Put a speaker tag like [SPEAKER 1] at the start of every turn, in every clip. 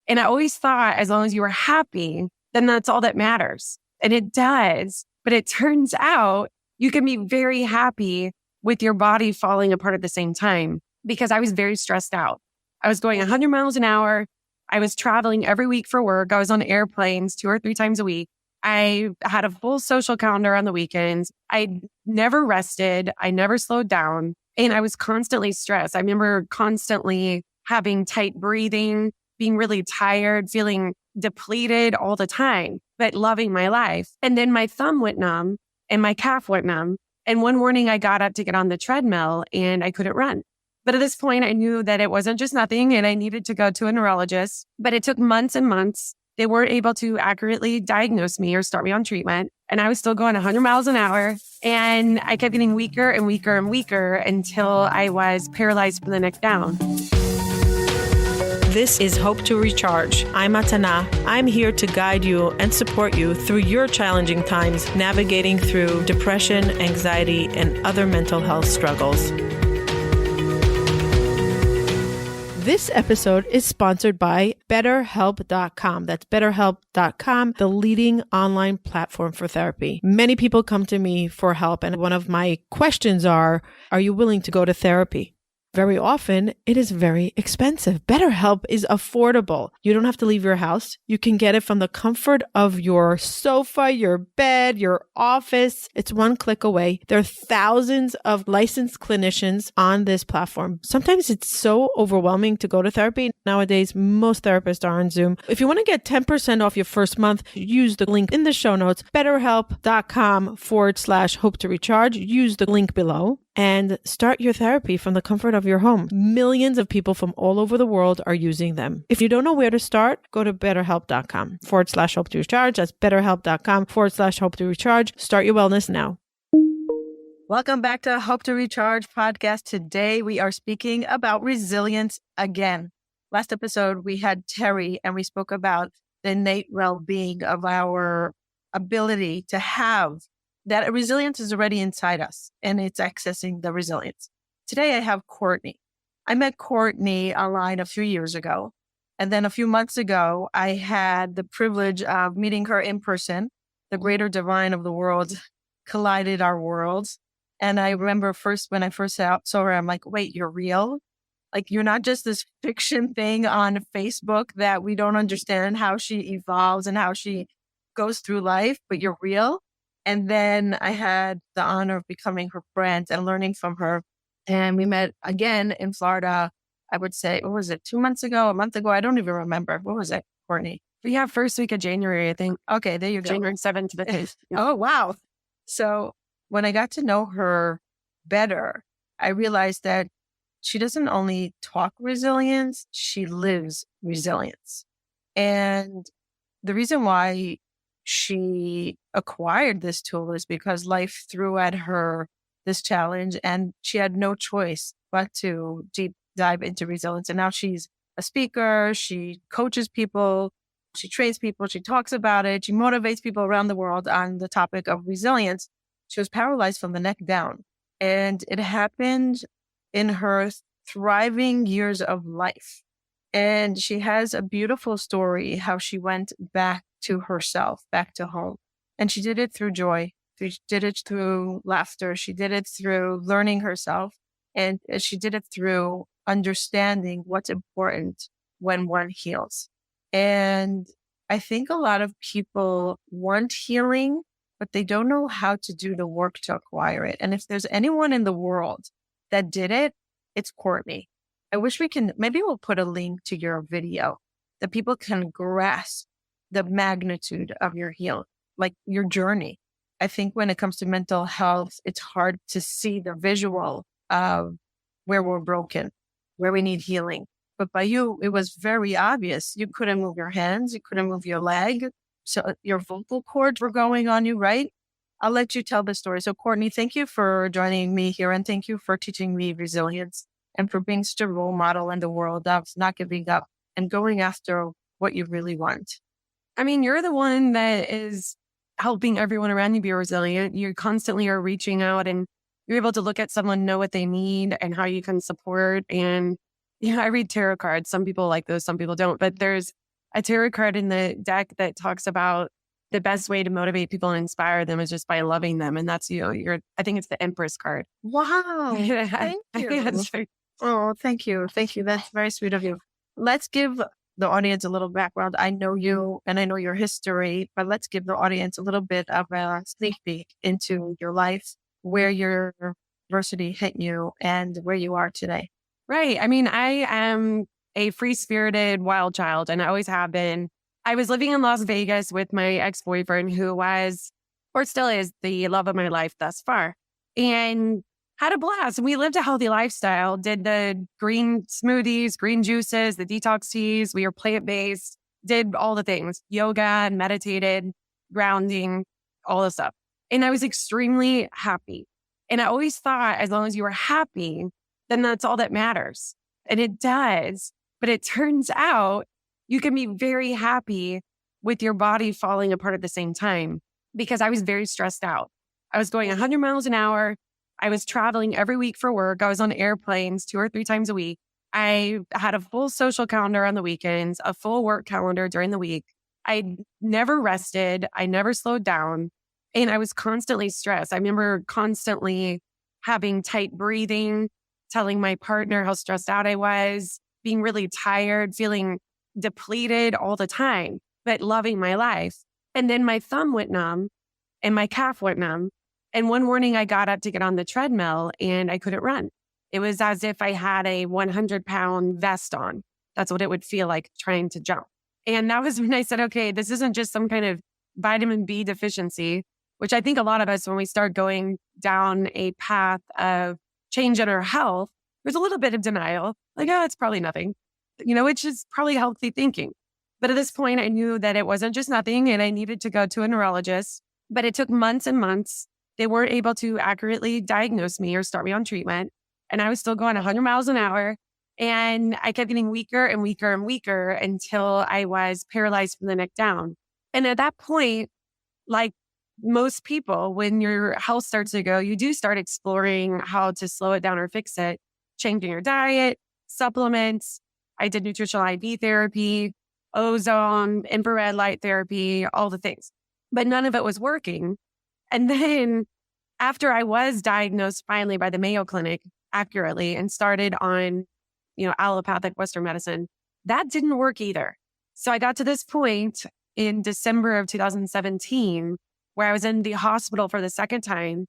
[SPEAKER 1] And I always thought as long as you were happy, then that's all that matters. And it does. But it turns out you can be very happy with your body falling apart at the same time, because I was very stressed out. I was going 100 miles an hour. I was traveling every week for work. I was on airplanes 2 or 3 times a week. I had a full social calendar on the weekends. I never rested. I never slowed down. And I was constantly stressed. I remember constantly having tight breathing, being really tired, feeling depleted all the time, but loving my life. And then my thumb went numb and my calf went numb. And one morning I got up to get on the treadmill and I couldn't run. But at this point, I knew that it wasn't just nothing and I needed to go to a neurologist. But it took months and months. They weren't able to accurately diagnose me or start me on treatment. And I was still going 100 miles an hour. And I kept getting weaker and weaker and weaker until I was paralyzed from the neck down.
[SPEAKER 2] This is Hope to Recharge. I'm Atana. I'm here to guide you and support you through your challenging times, navigating through depression, anxiety, and other mental health struggles. This episode is sponsored by BetterHelp.com. That's BetterHelp.com, the leading online platform for therapy. Many people come to me for help, and one of my questions are you willing to go to therapy? Very often, it is very expensive. BetterHelp is affordable. You don't have to leave your house. You can get it from the comfort of your sofa, your bed, your office. It's one click away. There are thousands of licensed clinicians on this platform. Sometimes it's so overwhelming to go to therapy. Nowadays, most therapists are on Zoom. If you want to get 10% off your first month, use the link in the show notes, betterhelp.com/hope to recharge. Use the link below and start your therapy from the comfort of your home. Millions of people from all over the world are using them. If you don't know where to start, go to betterhelp.com/hope to recharge. That's betterhelp.com/hope to recharge. Start your wellness now. Welcome back to Hope to Recharge podcast. Today we are speaking about resilience again. Last episode we had Terry and we spoke about the innate well-being of our ability to have that resilience is already inside us and it's accessing the resilience. Today I have Courtney. I met Courtney online a few years ago. And then a few months ago, I had the privilege of meeting her in person. The greater divine of the world collided our worlds. And I remember when I first saw her, I'm like, wait, you're real? Like, you're not just this fiction thing on Facebook that we don't understand how she evolves and how she goes through life, but you're real. And then I had the honor of becoming her friend and learning from her. And we met again in Florida, I would say, what was it, 2 months ago, a month ago? I don't even remember. What was it, Courtney?
[SPEAKER 1] Yeah, first week of January, I think.
[SPEAKER 2] Okay, there you go.
[SPEAKER 1] January 7th to the 5th. Yeah.
[SPEAKER 2] Oh, wow. So when I got to know her better, I realized that she doesn't only talk resilience, she lives resilience. And the reason why she acquired this tool is because life threw at her this challenge and she had no choice but to deep dive into resilience. And now she's a speaker, she coaches people, she trains people, she talks about it, she motivates people around the world on the topic of resilience. She was paralyzed from the neck down. And it happened in her thriving years of life. And she has a beautiful story how she went back to herself, back to home. And she did it through joy. She did it through laughter. She did it through learning herself. And she did it through understanding what's important when one heals. And I think a lot of people want healing, but they don't know how to do the work to acquire it. And if there's anyone in the world that did it, it's Courtney. I wish maybe we'll put a link to your video that people can grasp the magnitude of your healing, like your journey. I think when it comes to mental health, it's hard to see the visual of where we're broken, where we need healing. But by you, it was very obvious. You couldn't move your hands. You couldn't move your leg. So your vocal cords were going on you, right? I'll let you tell the story. So Courtney, thank you for joining me here. And thank you for teaching me resilience and for being such a role model in the world of not giving up and going after what you really want.
[SPEAKER 1] I mean, you're the one that is helping everyone around you be resilient. You constantly are reaching out and you're able to look at someone, know what they need and how you can support. And, I read tarot cards. Some people like those, some people don't. But there's a tarot card in the deck that talks about the best way to motivate people and inspire them is just by loving them. And that's, I think it's the Empress card.
[SPEAKER 2] Wow. Thank
[SPEAKER 1] I think
[SPEAKER 2] you.
[SPEAKER 1] that's very,
[SPEAKER 2] Oh, thank you. Thank you. That's very sweet of you. Let's give the audience a little background. I know you and I know your history, but let's give the audience a little bit of a sneak peek into your life, where your adversity hit you and where you are today.
[SPEAKER 1] right. I mean, I am a free-spirited wild child and I always have been. I was living in Las Vegas with my ex-boyfriend who was, or still is, the love of my life thus far. And had a blast. And we lived a healthy lifestyle, did the green smoothies, green juices, the detox teas. We were plant-based, did all the things, yoga, meditated, grounding, all the stuff. And I was extremely happy. And I always thought as long as you were happy, then that's all that matters. And it does. But it turns out you can be very happy with your body falling apart at the same time, because I was very stressed out. I was going 100 miles an hour. I was traveling every week for work. I was on airplanes 2 or 3 times a week. I had a full social calendar on the weekends, a full work calendar during the week. I never rested. I never slowed down. And I was constantly stressed. I remember constantly having tight breathing, telling my partner how stressed out I was, being really tired, feeling depleted all the time, but loving my life. And then my thumb went numb and my calf went numb. And one morning I got up to get on the treadmill and I couldn't run. It was as if I had a 100-pound vest on. That's what it would feel like trying to jump. And that was when I said, okay, this isn't just some kind of vitamin B deficiency, which I think a lot of us, when we start going down a path of change in our health, there's a little bit of denial, like, oh, it's probably nothing, which is probably healthy thinking. But at this point, I knew that it wasn't just nothing and I needed to go to a neurologist. But it took months and months. They weren't able to accurately diagnose me or start me on treatment. And I was still going 100 miles an hour. And I kept getting weaker and weaker and weaker until I was paralyzed from the neck down. And at that point, like most people, when your health starts to go, you do start exploring how to slow it down or fix it, changing your diet, supplements. I did nutritional IV therapy, ozone, infrared light therapy, all the things. But none of it was working. And then after I was diagnosed finally by the Mayo Clinic accurately and started on, allopathic Western medicine, that didn't work either. So I got to this point in December of 2017 where I was in the hospital for the second time,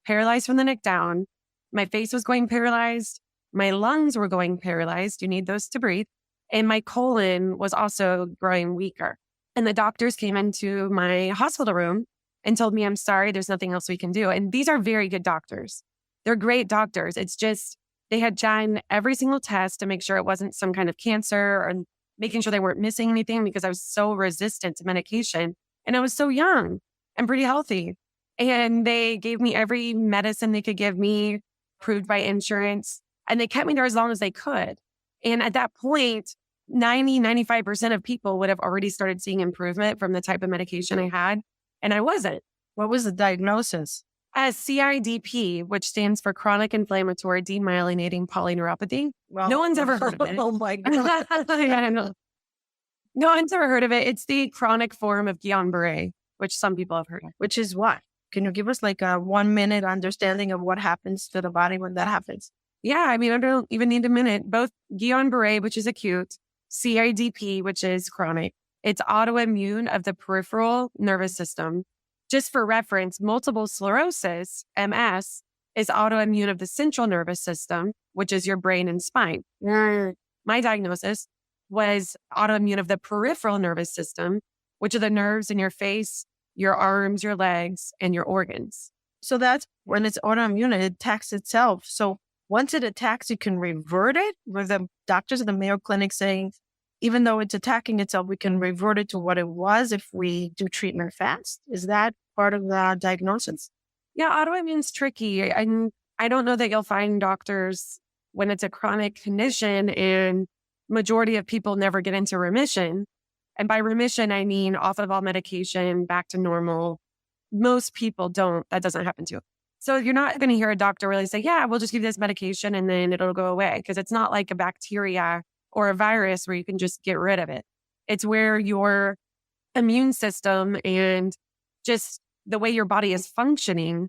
[SPEAKER 1] paralyzed from the neck down. My face was going paralyzed. My lungs were going paralyzed. You need those to breathe. And my colon was also growing weaker. And the doctors came into my hospital room and told me, I'm sorry, there's nothing else we can do. And these are very good doctors. They're great doctors. It's just, they had done every single test to make sure it wasn't some kind of cancer or making sure they weren't missing anything, because I was so resistant to medication and I was so young and pretty healthy. And they gave me every medicine they could give me, approved by insurance, and they kept me there as long as they could. And at that point, 95% of people would have already started seeing improvement from the type of medication I had. And I wasn't.
[SPEAKER 2] What was the diagnosis?
[SPEAKER 1] CIDP, which stands for chronic inflammatory demyelinating polyneuropathy.
[SPEAKER 2] Well,
[SPEAKER 1] no one's ever heard of it.
[SPEAKER 2] Oh my God.
[SPEAKER 1] I know. No one's ever heard of it. It's the chronic form of Guillain-Barré, which some people have heard of.
[SPEAKER 2] Which is what? Can you give us like a 1-minute understanding of what happens to the body when that happens?
[SPEAKER 1] Yeah, I mean, I don't even need a minute. Both Guillain-Barré, which is acute, CIDP, which is chronic. It's autoimmune of the peripheral nervous system. Just for reference, multiple sclerosis, MS, is autoimmune of the central nervous system, which is your brain and spine. My diagnosis was autoimmune of the peripheral nervous system, which are the nerves in your face, your arms, your legs, and your organs.
[SPEAKER 2] So that's when it's autoimmune, it attacks itself. So once it attacks, you can revert it? Were the doctors at the Mayo Clinic saying, even though it's attacking itself, we can revert it to what it was if we do treatment fast? Is that part of the diagnosis?
[SPEAKER 1] Yeah, autoimmune's tricky. And I don't know that you'll find doctors when it's a chronic condition, and majority of people never get into remission. And by remission, I mean off of all medication, back to normal. Most people don't. That doesn't happen to. So you're not going to hear a doctor really say, yeah, we'll just give you this medication and then it'll go away. Because it's not like a bacteria or a virus where you can just get rid of it. It's where your immune system and just the way your body is functioning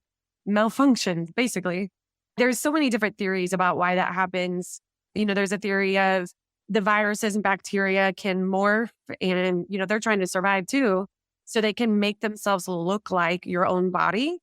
[SPEAKER 1] malfunctioned, basically. There's so many different theories about why that happens. There's a theory of the viruses and bacteria can morph and, they're trying to survive too. So they can make themselves look like your own body,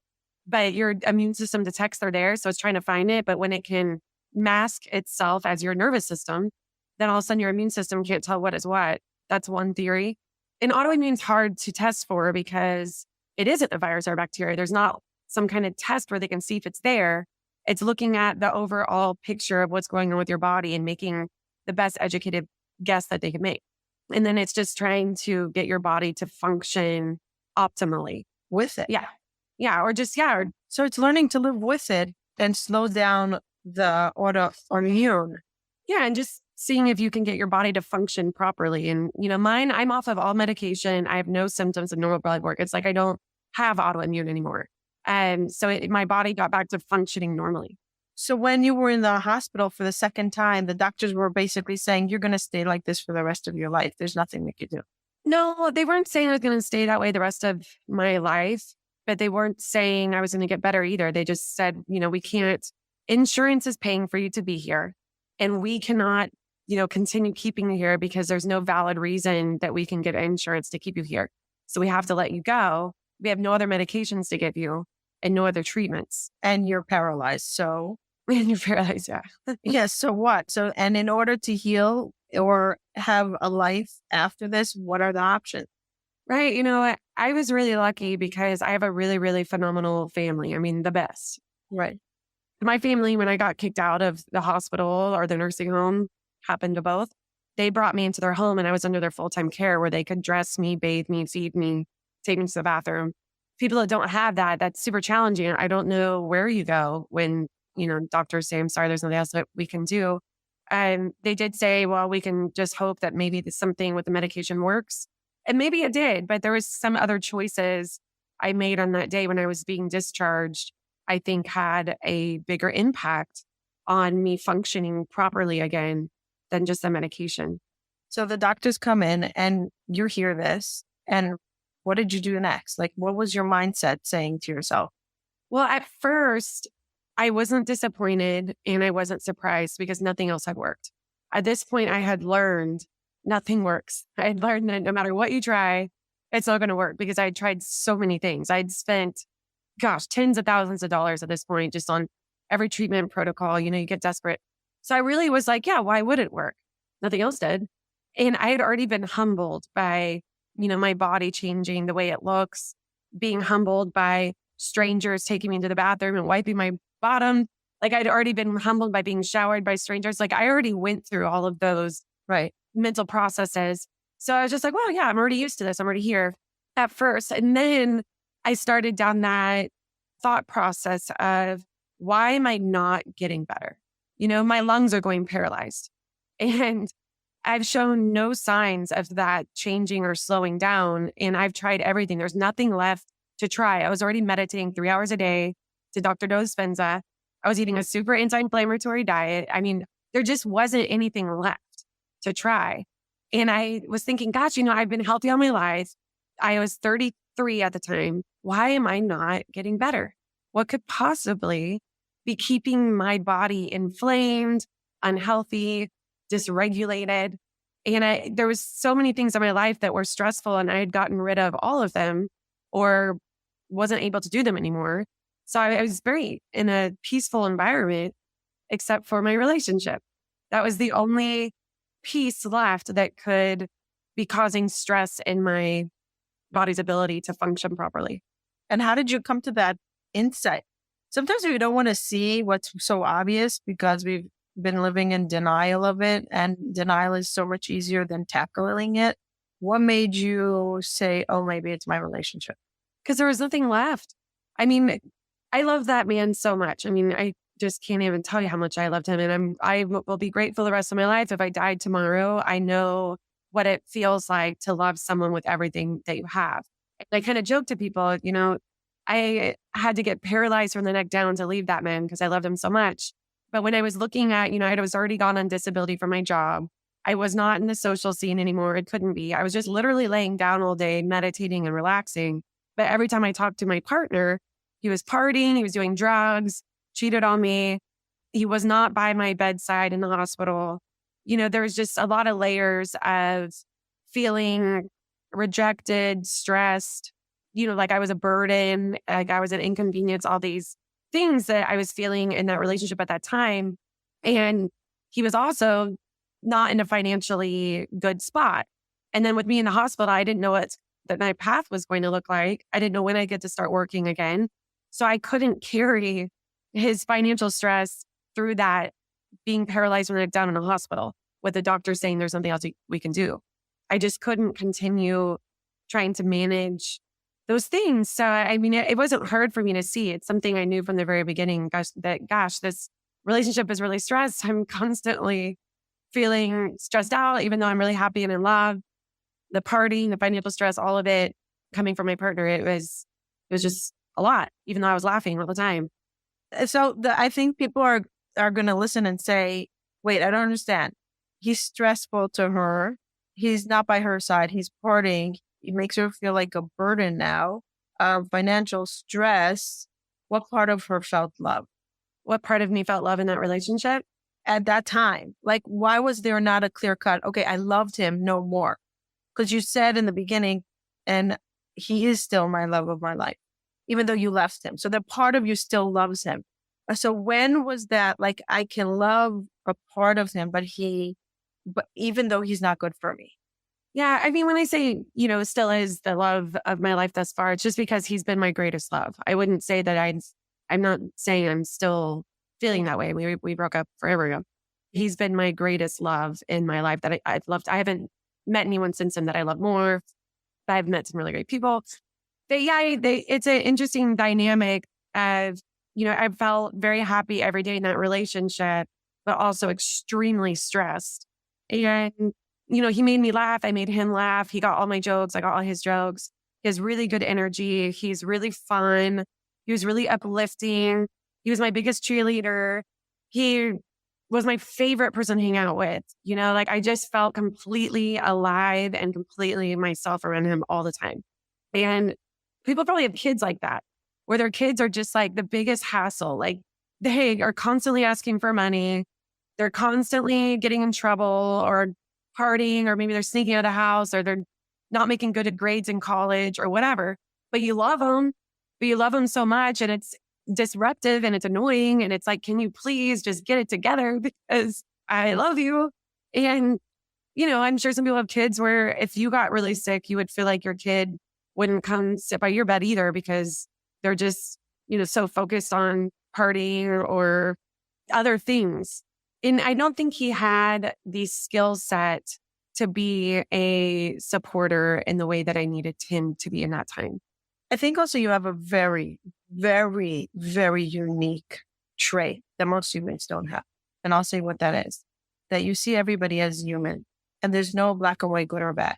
[SPEAKER 1] but your immune system detects they're there. So it's trying to find it. But when it can mask itself as your nervous system, then all of a sudden your immune system can't tell what is what. That's one theory. And autoimmune is hard to test for because it isn't a virus or a bacteria. There's not some kind of test where they can see if it's there. It's looking at the overall picture of what's going on with your body and making the best educated guess that they can make. And then it's just trying to get your body to function optimally.
[SPEAKER 2] With it.
[SPEAKER 1] Yeah. Yeah. Or just, yeah.
[SPEAKER 2] So it's learning to live with it and slow down the autoimmune.
[SPEAKER 1] Yeah. And just seeing if you can get your body to function properly. And, mine, I'm off of all medication. I have no symptoms of normal blood work. It's like I don't have autoimmune anymore. And so my body got back to functioning normally.
[SPEAKER 2] So when you were in the hospital for the second time, the doctors were basically saying, you're going to stay like this for the rest of your life. There's nothing we could do.
[SPEAKER 1] No, they weren't saying I was going to stay that way the rest of my life, but they weren't saying I was going to get better either. They just said, we can't, insurance is paying for you to be here and we cannot, continue keeping you here because there's no valid reason that we can get insurance to keep you here. So we have to let you go. We have no other medications to give you and no other treatments.
[SPEAKER 2] And you're paralyzed. So.
[SPEAKER 1] And you're paralyzed, yeah.
[SPEAKER 2] Yes. So what? So, and in order to heal or have a life after this, what are the options?
[SPEAKER 1] Right. I was really lucky because I have a really, really phenomenal family. I mean, the best.
[SPEAKER 2] Right.
[SPEAKER 1] My family, when I got kicked out of the hospital or the nursing home, happened to both. They brought me into their home and I was under their full-time care where they could dress me, bathe me, feed me, take me to the bathroom. People that don't have that, that's super challenging. I don't know where you go when doctors say, I'm sorry, there's nothing else that we can do. And they did say, well, we can just hope that maybe something with the medication works. And maybe it did, but there was some other choices I made on that day when I was being discharged, I think had a bigger impact on me functioning properly again than just the medication.
[SPEAKER 2] So the doctors come in and you hear this. And what did you do next? Like, what was your mindset saying to yourself?
[SPEAKER 1] Well, at first, I wasn't disappointed and I wasn't surprised because nothing else had worked. At this point, I had learned nothing works. I had learned that no matter what you try, it's not going to work because I had tried so many things. I'd spent, tens of thousands of dollars at this point just on every treatment protocol. You get desperate. So I really was like, yeah, why would it work? Nothing else did. And I had already been humbled by, my body changing the way it looks, being humbled by strangers taking me into the bathroom and wiping my bottom. Like I'd already been humbled by being showered by strangers. Like I already went through all of those mental processes. So I was just like, well, yeah, I'm already used to this. I'm already here at first. And then I started down that thought process of why am I not getting better? My lungs are going paralyzed and I've shown no signs of that changing or slowing down. And I've tried everything. There's nothing left to try. I was already meditating 3 hours a day to Dr. Dispenza. I was eating a super anti-inflammatory diet. I mean, there just wasn't anything left to try. And I was thinking, gosh, I've been healthy all my life. I was 33 at the time. Why am I not getting better? What could possibly be keeping my body inflamed, unhealthy, dysregulated? And there was so many things in my life that were stressful and I had gotten rid of all of them or wasn't able to do them anymore. So I was very in a peaceful environment, except for my relationship. That was the only piece left that could be causing stress in my body's ability to function properly.
[SPEAKER 2] And how did you come to that insight? Sometimes we don't want to see what's so obvious because we've been living in denial of it, and denial is so much easier than tackling it. What made you say, oh, maybe it's my relationship?
[SPEAKER 1] Because there was nothing left. I mean, I love that man so much. I mean, I just can't even tell you how much I loved him. And I will be grateful the rest of my life. If I died tomorrow, I know what it feels like to love someone with everything that you have. And I kind of joke to people, I had to get paralyzed from the neck down to leave that man because I loved him so much. But when I was looking at, I was already gone on disability from my job. I was not in the social scene anymore. It couldn't be. I was just literally laying down all day, meditating and relaxing. But every time I talked to my partner, he was partying, he was doing drugs, cheated on me. He was not by my bedside in the hospital. There was just a lot of layers of feeling rejected, stressed, like I was a burden, like I was an inconvenience, all these things that I was feeling in that relationship at that time. And he was also not in a financially good spot. And then with me in the hospital, I didn't know what that my path was going to look like. I didn't know when I get to start working again. So I couldn't carry his financial stress through that being paralyzed when I was down in a hospital with the doctor saying there's something else we can do. I just couldn't continue trying to manage those things. So, I mean, it wasn't hard for me to see. It's something I knew from the very beginning, gosh, this relationship is really stressed. I'm constantly feeling stressed out, even though I'm really happy and in love. The partying, the financial stress, all of it coming from my partner, it was just a lot, even though I was laughing all the time.
[SPEAKER 2] So I think people are going to listen and say, wait, I don't understand. He's stressful to her. He's not by her side. He's partying. It makes her feel like a burden now. Financial stress. What part of her felt love?
[SPEAKER 1] What part of me felt love in that relationship?
[SPEAKER 2] At that time, like, why was there not a clear cut? Okay, I loved him no more. Because you said in the beginning, and he is still my love of my life, even though you left him. So the part of you still loves him. So when was that, like, I can love a part of him, but even though he's not good for me?
[SPEAKER 1] Yeah. I mean, when I say, still is the love of my life thus far, it's just because he's been my greatest love. I wouldn't say that I'm not saying I'm still feeling that way. We broke up forever ago. He's been my greatest love in my life that I've loved. I haven't met anyone since him that I love more. I've met some really great people. But yeah, it's an interesting dynamic of, I felt very happy every day in that relationship, but also extremely stressed. And, he made me laugh. I made him laugh. He got all my jokes. I got all his jokes. He has really good energy. He's really fun. He was really uplifting. He was my biggest cheerleader. He was my favorite person to hang out with. Like I just felt completely alive and completely myself around him all the time. And people probably have kids like that, where their kids are just like the biggest hassle. Like they are constantly asking for money. They're constantly getting in trouble or partying, or maybe they're sneaking out of the house, or they're not making good grades in college or whatever. But you love them so much, and it's disruptive and it's annoying. And it's like, can you please just get it together because I love you? And, I'm sure some people have kids where if you got really sick, you would feel like your kid wouldn't come sit by your bed either because they're just, so focused on partying or other things. And I don't think he had the skill set to be a supporter in the way that I needed him to be in that time.
[SPEAKER 2] I think also you have a very, very, very unique trait that most humans don't have. And I'll say what that is, that you see everybody as human and there's no black or white, good or bad.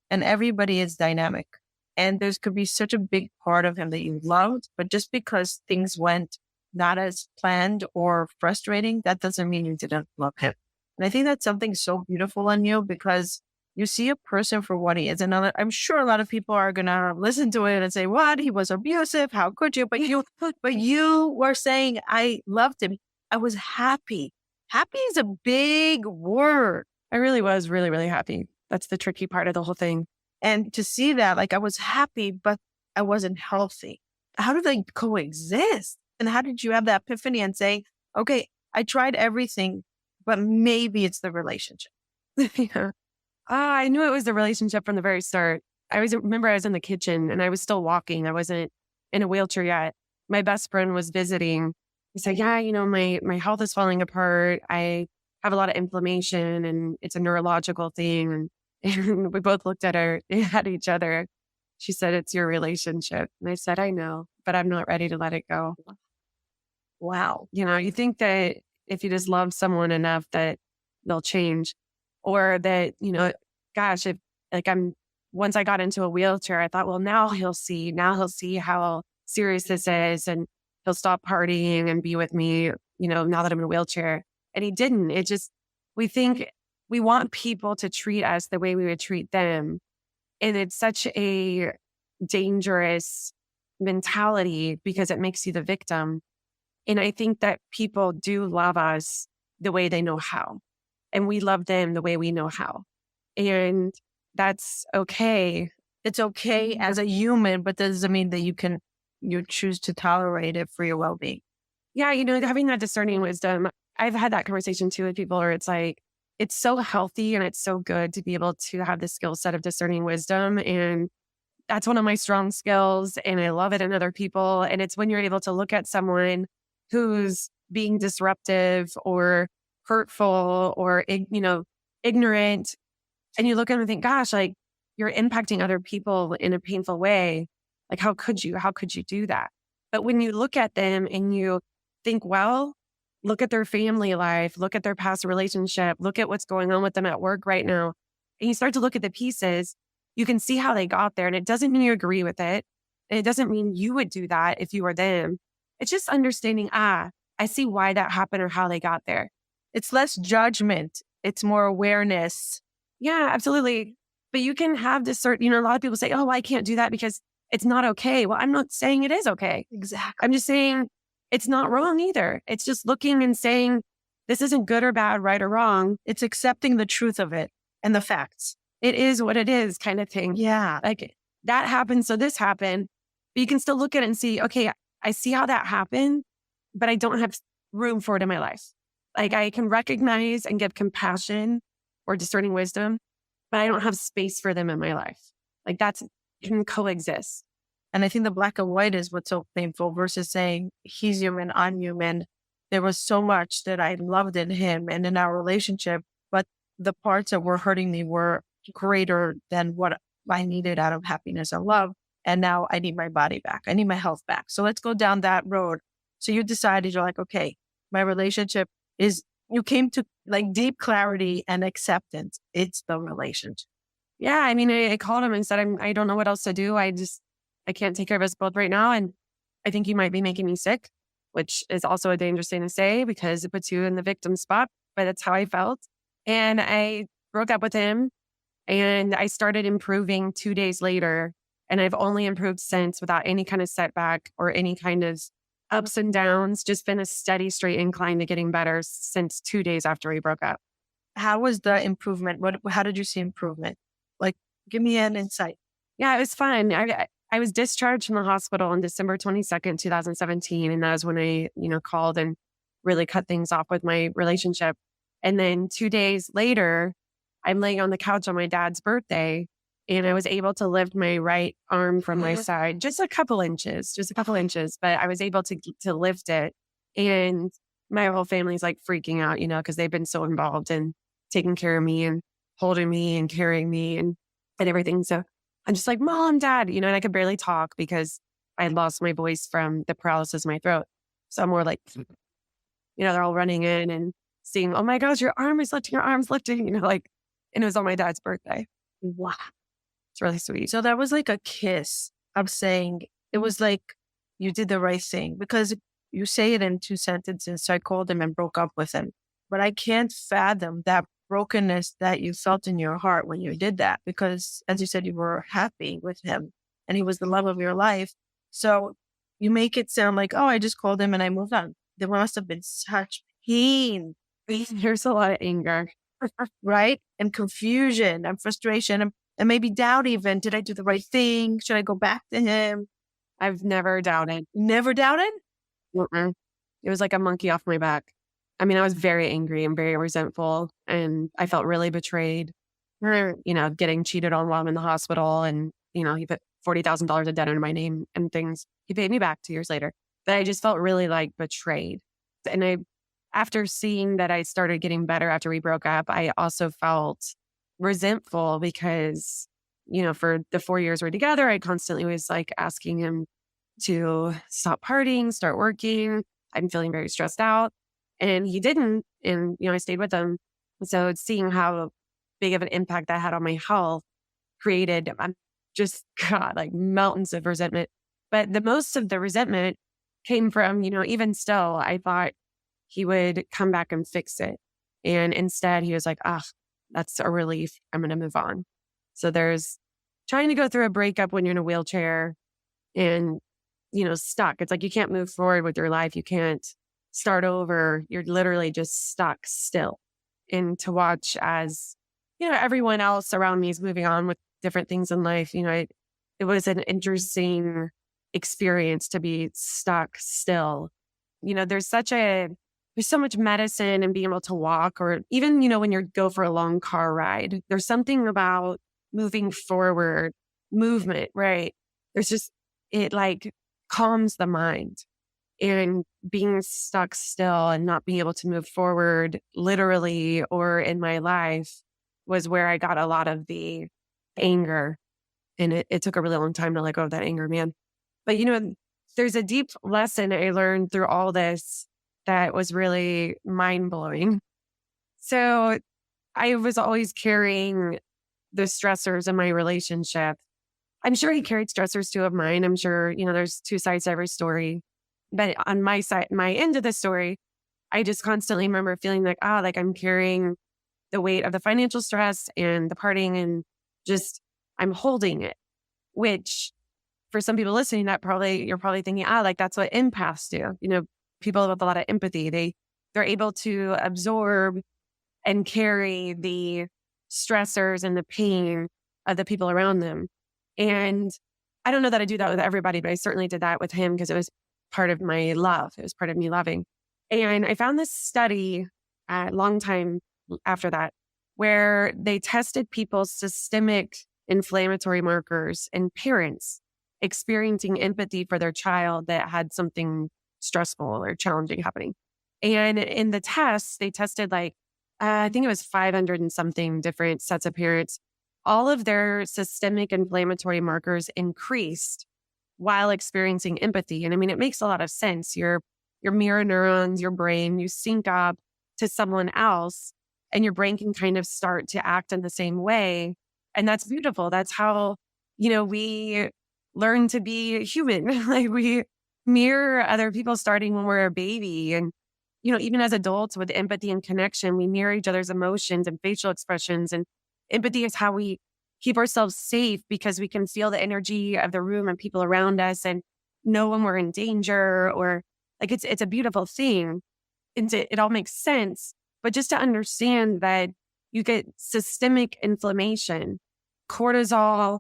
[SPEAKER 2] And everybody is dynamic. And there could be such a big part of him that you loved, but just because things went not as planned or frustrating, that doesn't mean you didn't love him. And I think that's something so beautiful in you because you see a person for what he is. And I'm sure a lot of people are going to listen to it and say, what? He was abusive. How could you? But you were saying, I loved him. I was happy. Happy is a big word.
[SPEAKER 1] I really was really, really happy. That's the tricky part of the whole thing.
[SPEAKER 2] And to see that, like I was happy, but I wasn't healthy. How do they coexist? And how did you have that epiphany and say, okay, I tried everything, but maybe it's the relationship?
[SPEAKER 1] Yeah. I knew it was the relationship from the very start. Remember I was in the kitchen and I was still walking. I wasn't in a wheelchair yet. My best friend was visiting. He said, yeah, my health is falling apart. I have a lot of inflammation and it's a neurological thing. And we both looked at each other. She said, it's your relationship. And I said, I know, but I'm not ready to let it go.
[SPEAKER 2] Wow.
[SPEAKER 1] You think that if you just love someone enough that they'll change, or that, gosh, once I got into a wheelchair, I thought, well, now he'll see how serious this is and he'll stop partying and be with me, now that I'm in a wheelchair. And he didn't. We think we want people to treat us the way we would treat them. And it's such a dangerous mentality because it makes you the victim. And I think that people do love us the way they know how. And we love them the way we know how. And that's okay.
[SPEAKER 2] It's okay as a human, but that doesn't mean that you choose to tolerate it for your well-being.
[SPEAKER 1] Yeah, having that discerning wisdom, I've had that conversation too with people where it's like, it's so healthy and it's so good to be able to have the skill set of discerning wisdom. And that's one of my strong skills. And I love it in other people. And it's when you're able to look at someone who's being disruptive or hurtful or, ignorant. And you look at them and think, gosh, like you're impacting other people in a painful way. Like, how could you do that? But when you look at them and you think, well, look at their family life, look at their past relationship, look at what's going on with them at work right now. And you start to look at the pieces, you can see how they got there. And it doesn't mean you agree with it. And it doesn't mean you would do that if you were them. It's just understanding, I see why that happened or how they got there.
[SPEAKER 2] It's less judgment. It's more awareness.
[SPEAKER 1] Yeah, absolutely. But you can have this a lot of people say, oh, I can't do that because it's not okay. Well, I'm not saying it is okay.
[SPEAKER 2] Exactly.
[SPEAKER 1] I'm just saying it's not wrong either. It's just looking and saying, this isn't good or bad, right or wrong.
[SPEAKER 2] It's accepting the truth of it and the facts.
[SPEAKER 1] It is what it is kind of thing.
[SPEAKER 2] Yeah.
[SPEAKER 1] Like that happened, so this happened. But you can still look at it and see, okay, I see how that happened, but I don't have room for it in my life. Like I can recognize and give compassion or discerning wisdom, but I don't have space for them in my life. Like that's can coexist.
[SPEAKER 2] And I think the black and white is what's so painful versus saying he's human, I'm human. There was so much that I loved in him and in our relationship, but the parts that were hurting me were greater than what I needed out of happiness and love. And now I need my body back. I need my health back. So let's go down that road. So you decided, you're like, okay, my relationship you came to like deep clarity and acceptance. It's the relationship.
[SPEAKER 1] Yeah. I mean, I called him and said, I don't know what else to do. I can't take care of us both right now. And I think you might be making me sick, which is also a dangerous thing to say because it puts you in the victim spot, but that's how I felt. And I broke up with him and I started improving 2 days later. And I've only improved since without any kind of setback or any kind of ups and downs, just been a steady straight incline to getting better since 2 days after we broke up.
[SPEAKER 2] How was the improvement? How did you see improvement? Like, give me an insight.
[SPEAKER 1] Yeah, it was fun. I was discharged from the hospital on December 22nd, 2017. And that was when I, called and really cut things off with my relationship. And then 2 days later, I'm laying on the couch on my dad's birthday and I was able to lift my right arm from my side, just a couple inches, but I was able to lift it. And my whole family's like freaking out, because they've been so involved in taking care of me and holding me and carrying me and everything. So I'm just like, Mom, Dad, and I could barely talk because I had lost my voice from the paralysis in my throat. So I'm more like, they're all running in and seeing, oh my gosh, your arm's lifting, and it was on my dad's birthday.
[SPEAKER 2] Wow.
[SPEAKER 1] It's really sweet.
[SPEAKER 2] So that was like a kiss of saying, it was like you did the right thing because you say it in 2 sentences. So I called him and broke up with him. But I can't fathom that brokenness that you felt in your heart when you did that because, as you said, you were happy with him and he was the love of your life. So you make it sound like, oh, I just called him and I moved on. There must have been such pain.
[SPEAKER 1] There's a lot of anger.
[SPEAKER 2] Right? And confusion and frustration and maybe doubt even. Did I do the right thing? Should I go back to him?
[SPEAKER 1] I've never doubted.
[SPEAKER 2] Never doubted?
[SPEAKER 1] Mm-mm. It was like a monkey off my back. I mean, I was very angry and very resentful and I felt really betrayed. Getting cheated on while I'm in the hospital and, he put $40,000 of debt under my name and things. He paid me back 2 years later. But I just felt really like betrayed. And after seeing that I started getting better after we broke up, I also felt resentful because, for the 4 years we're together, I constantly was like asking him to stop partying, start working. I'm feeling very stressed out. And he didn't. And, I stayed with him. So seeing how big of an impact that had on my health created like mountains of resentment. But the most of the resentment came from, even still, I thought he would come back and fix it. And instead he was like, That's a relief. I'm going to move on. So there's trying to go through a breakup when you're in a wheelchair and, stuck. It's like you can't move forward with your life. You can't start over. You're literally just stuck still. And to watch as, everyone else around me is moving on with different things in life, it was an interesting experience to be stuck still. There's so much medicine in being able to walk, or even, when you go for a long car ride, there's something about moving forward, movement, right? It like calms the mind, and being stuck still and not being able to move forward literally or in my life was where I got a lot of the anger. And it took a really long time to let go of that anger, man. But, there's a deep lesson I learned through all this that was really mind blowing. So I was always carrying the stressors in my relationship. I'm sure he carried stressors too of mine. I'm sure, there's two sides to every story. But on my side, my end of the story, I just constantly remember feeling like, I'm carrying the weight of the financial stress and the partying, and just I'm holding it, which for some people listening, you're probably thinking, that's what empaths do. People with a lot of empathy, they're able to absorb and carry the stressors and the pain of the people around them. And I don't know that I do that with everybody, but I certainly did that with him because it was part of my love. It was part of me loving. And I found this study a long time after that, where they tested people's systemic inflammatory markers in parents experiencing empathy for their child that had something stressful or challenging happening. And in the tests, they tested I think it was 500 and something different sets of parents. All of their systemic inflammatory markers increased while experiencing empathy. And I mean, it makes a lot of sense. Your mirror neurons, your brain, you sync up to someone else, and your brain can kind of start to act in the same way. And that's beautiful. That's how, we learn to be human. We mirror other people starting when we're a baby. And, even as adults with empathy and connection, we mirror each other's emotions and facial expressions. And empathy is how we keep ourselves safe, because we can feel the energy of the room and people around us and know when we're in danger, or it's a beautiful thing. And it all makes sense. But just to understand that you get systemic inflammation, cortisol,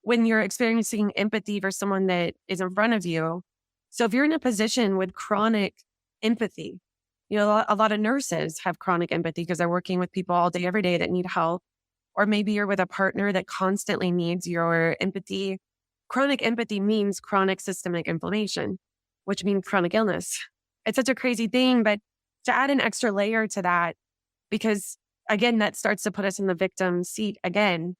[SPEAKER 1] when you're experiencing empathy for someone that is in front of you. So if you're in a position with chronic empathy, a lot of nurses have chronic empathy because they're working with people all day, every day that need help. Or maybe you're with a partner that constantly needs your empathy. Chronic empathy means chronic systemic inflammation, which means chronic illness. It's such a crazy thing, but to add an extra layer to that, because again, that starts to put us in the victim seat again.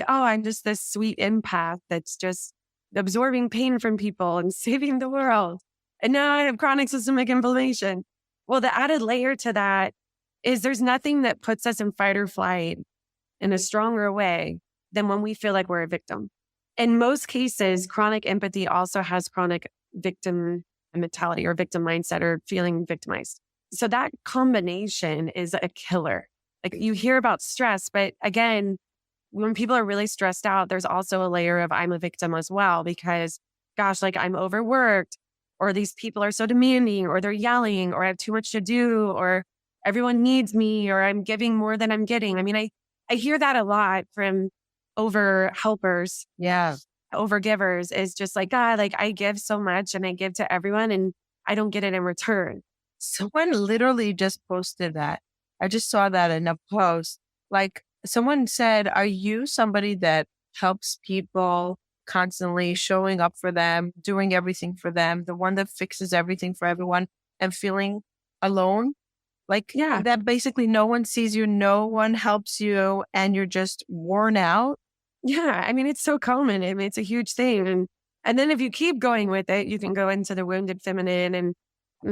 [SPEAKER 1] I'm just this sweet empath that's just absorbing pain from people and saving the world. And now I have chronic systemic inflammation. Well, the added layer to that is there's nothing that puts us in fight or flight in a stronger way than when we feel like we're a victim. In most cases, chronic empathy also has chronic victim mentality or victim mindset or feeling victimized. So that combination is a killer. You hear about stress, but again, when people are really stressed out, there's also a layer of I'm a victim as well, because gosh, I'm overworked, or these people are so demanding, or they're yelling, or I have too much to do, or everyone needs me, or I'm giving more than I'm getting. I mean, I hear that a lot from over helpers.
[SPEAKER 2] Yeah.
[SPEAKER 1] Over givers is just God, I give so much and I give to everyone and I don't get it in return.
[SPEAKER 2] Someone literally just posted that. I just saw that in a post. Someone said, are you somebody that helps people constantly, showing up for them, doing everything for them, the one that fixes everything for everyone and feeling alone?
[SPEAKER 1] Yeah.
[SPEAKER 2] That basically no one sees you, no one helps you, and you're just worn out.
[SPEAKER 1] Yeah. I mean, it's so common. I mean, it's a huge thing. And then if you keep going with it, you can go into the wounded feminine and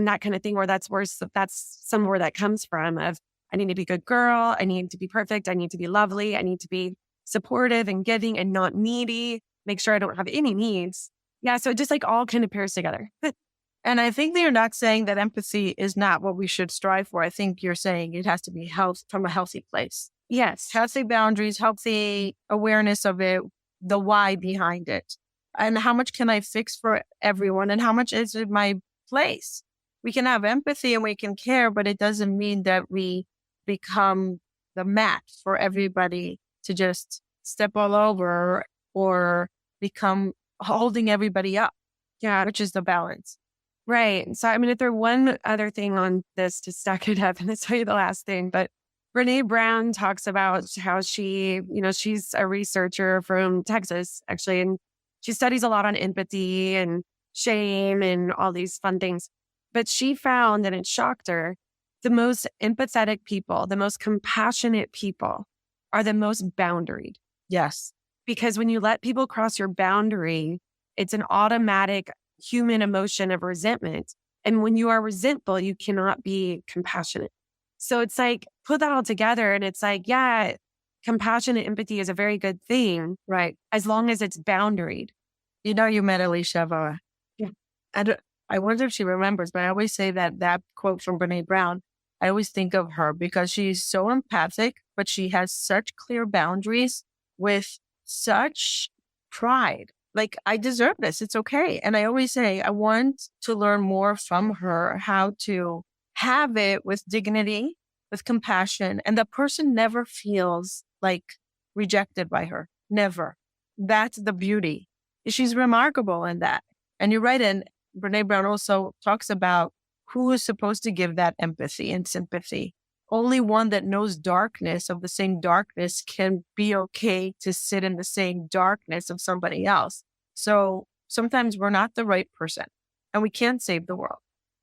[SPEAKER 1] that kind of thing, where that's worse. That's somewhere that comes from of, I need to be a good girl. I need to be perfect. I need to be lovely. I need to be supportive and giving and not needy. Make sure I don't have any needs. Yeah. So it just all kind of pairs together.
[SPEAKER 2] And I think that you're not saying that empathy is not what we should strive for. I think you're saying it has to be from a healthy place.
[SPEAKER 1] Yes.
[SPEAKER 2] Healthy boundaries, healthy awareness of it, the why behind it. And how much can I fix for everyone? And how much is it my place? We can have empathy and we can care, but it doesn't mean that we become the mat for everybody to just step all over or become holding everybody up.
[SPEAKER 1] Yeah.
[SPEAKER 2] Which is the balance.
[SPEAKER 1] Right. So I'm going to throw one other thing on this to stack it up and to tell you the last thing. But Brene Brown talks about how she's a researcher from Texas, actually, and she studies a lot on empathy and shame and all these fun things. But she found, and it shocked her, the most empathetic people, the most compassionate people are the most boundaried.
[SPEAKER 2] Yes.
[SPEAKER 1] Because when you let people cross your boundary, it's an automatic human emotion of resentment. And when you are resentful, you cannot be compassionate. So it's like, put that all together and it's like, yeah, compassionate empathy is a very good thing,
[SPEAKER 2] Right.
[SPEAKER 1] as long as it's boundaried.
[SPEAKER 2] You know, you met Alicia.
[SPEAKER 1] Yeah.
[SPEAKER 2] I wonder if she remembers, but I always say that quote from Brene Brown, I always think of her because she's so empathic, but she has such clear boundaries with such pride. Like, I deserve this. It's okay. And I always say, I want to learn more from her, how to have it with dignity, with compassion. And the person never feels like rejected by her. Never. That's the beauty. She's remarkable in that. And you're right. And Brene Brown also talks about who is supposed to give that empathy and sympathy. Only one that knows darkness of the same darkness can be okay to sit in the same darkness of somebody else. So sometimes we're not the right person and we can't save the world.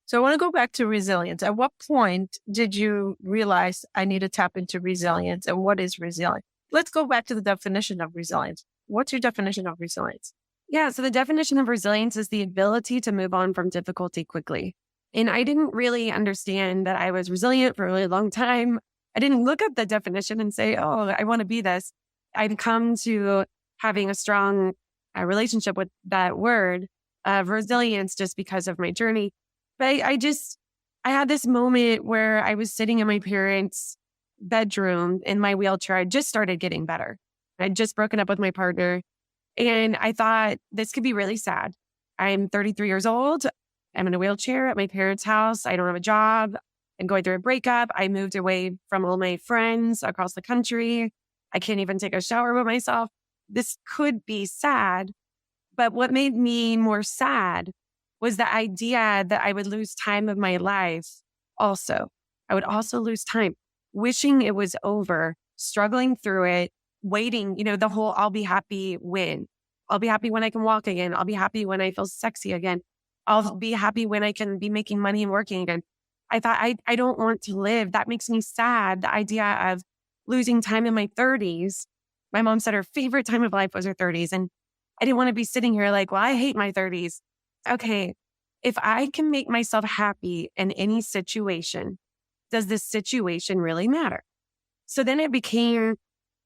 [SPEAKER 2] So I want to go back to resilience. At what point did you realize I need to tap into resilience, and what is resilience? Let's go back to the definition of resilience. What's your definition of resilience?
[SPEAKER 1] Yeah. So the definition of resilience is the ability to move on from difficulty quickly. And I didn't really understand that I was resilient for a really long time. I didn't look up the definition and say, oh, I want to be this. I've come to having a strong relationship with that word of resilience just because of my journey. But I had this moment where I was sitting in my parents' bedroom in my wheelchair. I just started getting better. I'd just broken up with my partner. And I thought this could be really sad. I'm 33 years old. I'm in a wheelchair at my parents' house. I don't have a job. I'm going through a breakup. I moved away from all my friends across the country. I can't even take a shower by myself. This could be sad. But what made me more sad was the idea that I would lose time of my life also. I would also lose time, wishing it was over, struggling through it, waiting, the whole I'll be happy when. I'll be happy when I can walk again. I'll be happy when I feel sexy again. I'll be happy when I can be making money and working again. I thought, I don't want to live. That makes me sad. The idea of losing time in my 30s. My mom said her favorite time of life was her 30s. And I didn't want to be sitting here like, well, I hate my 30s. Okay, if I can make myself happy in any situation, does this situation really matter? So then it became,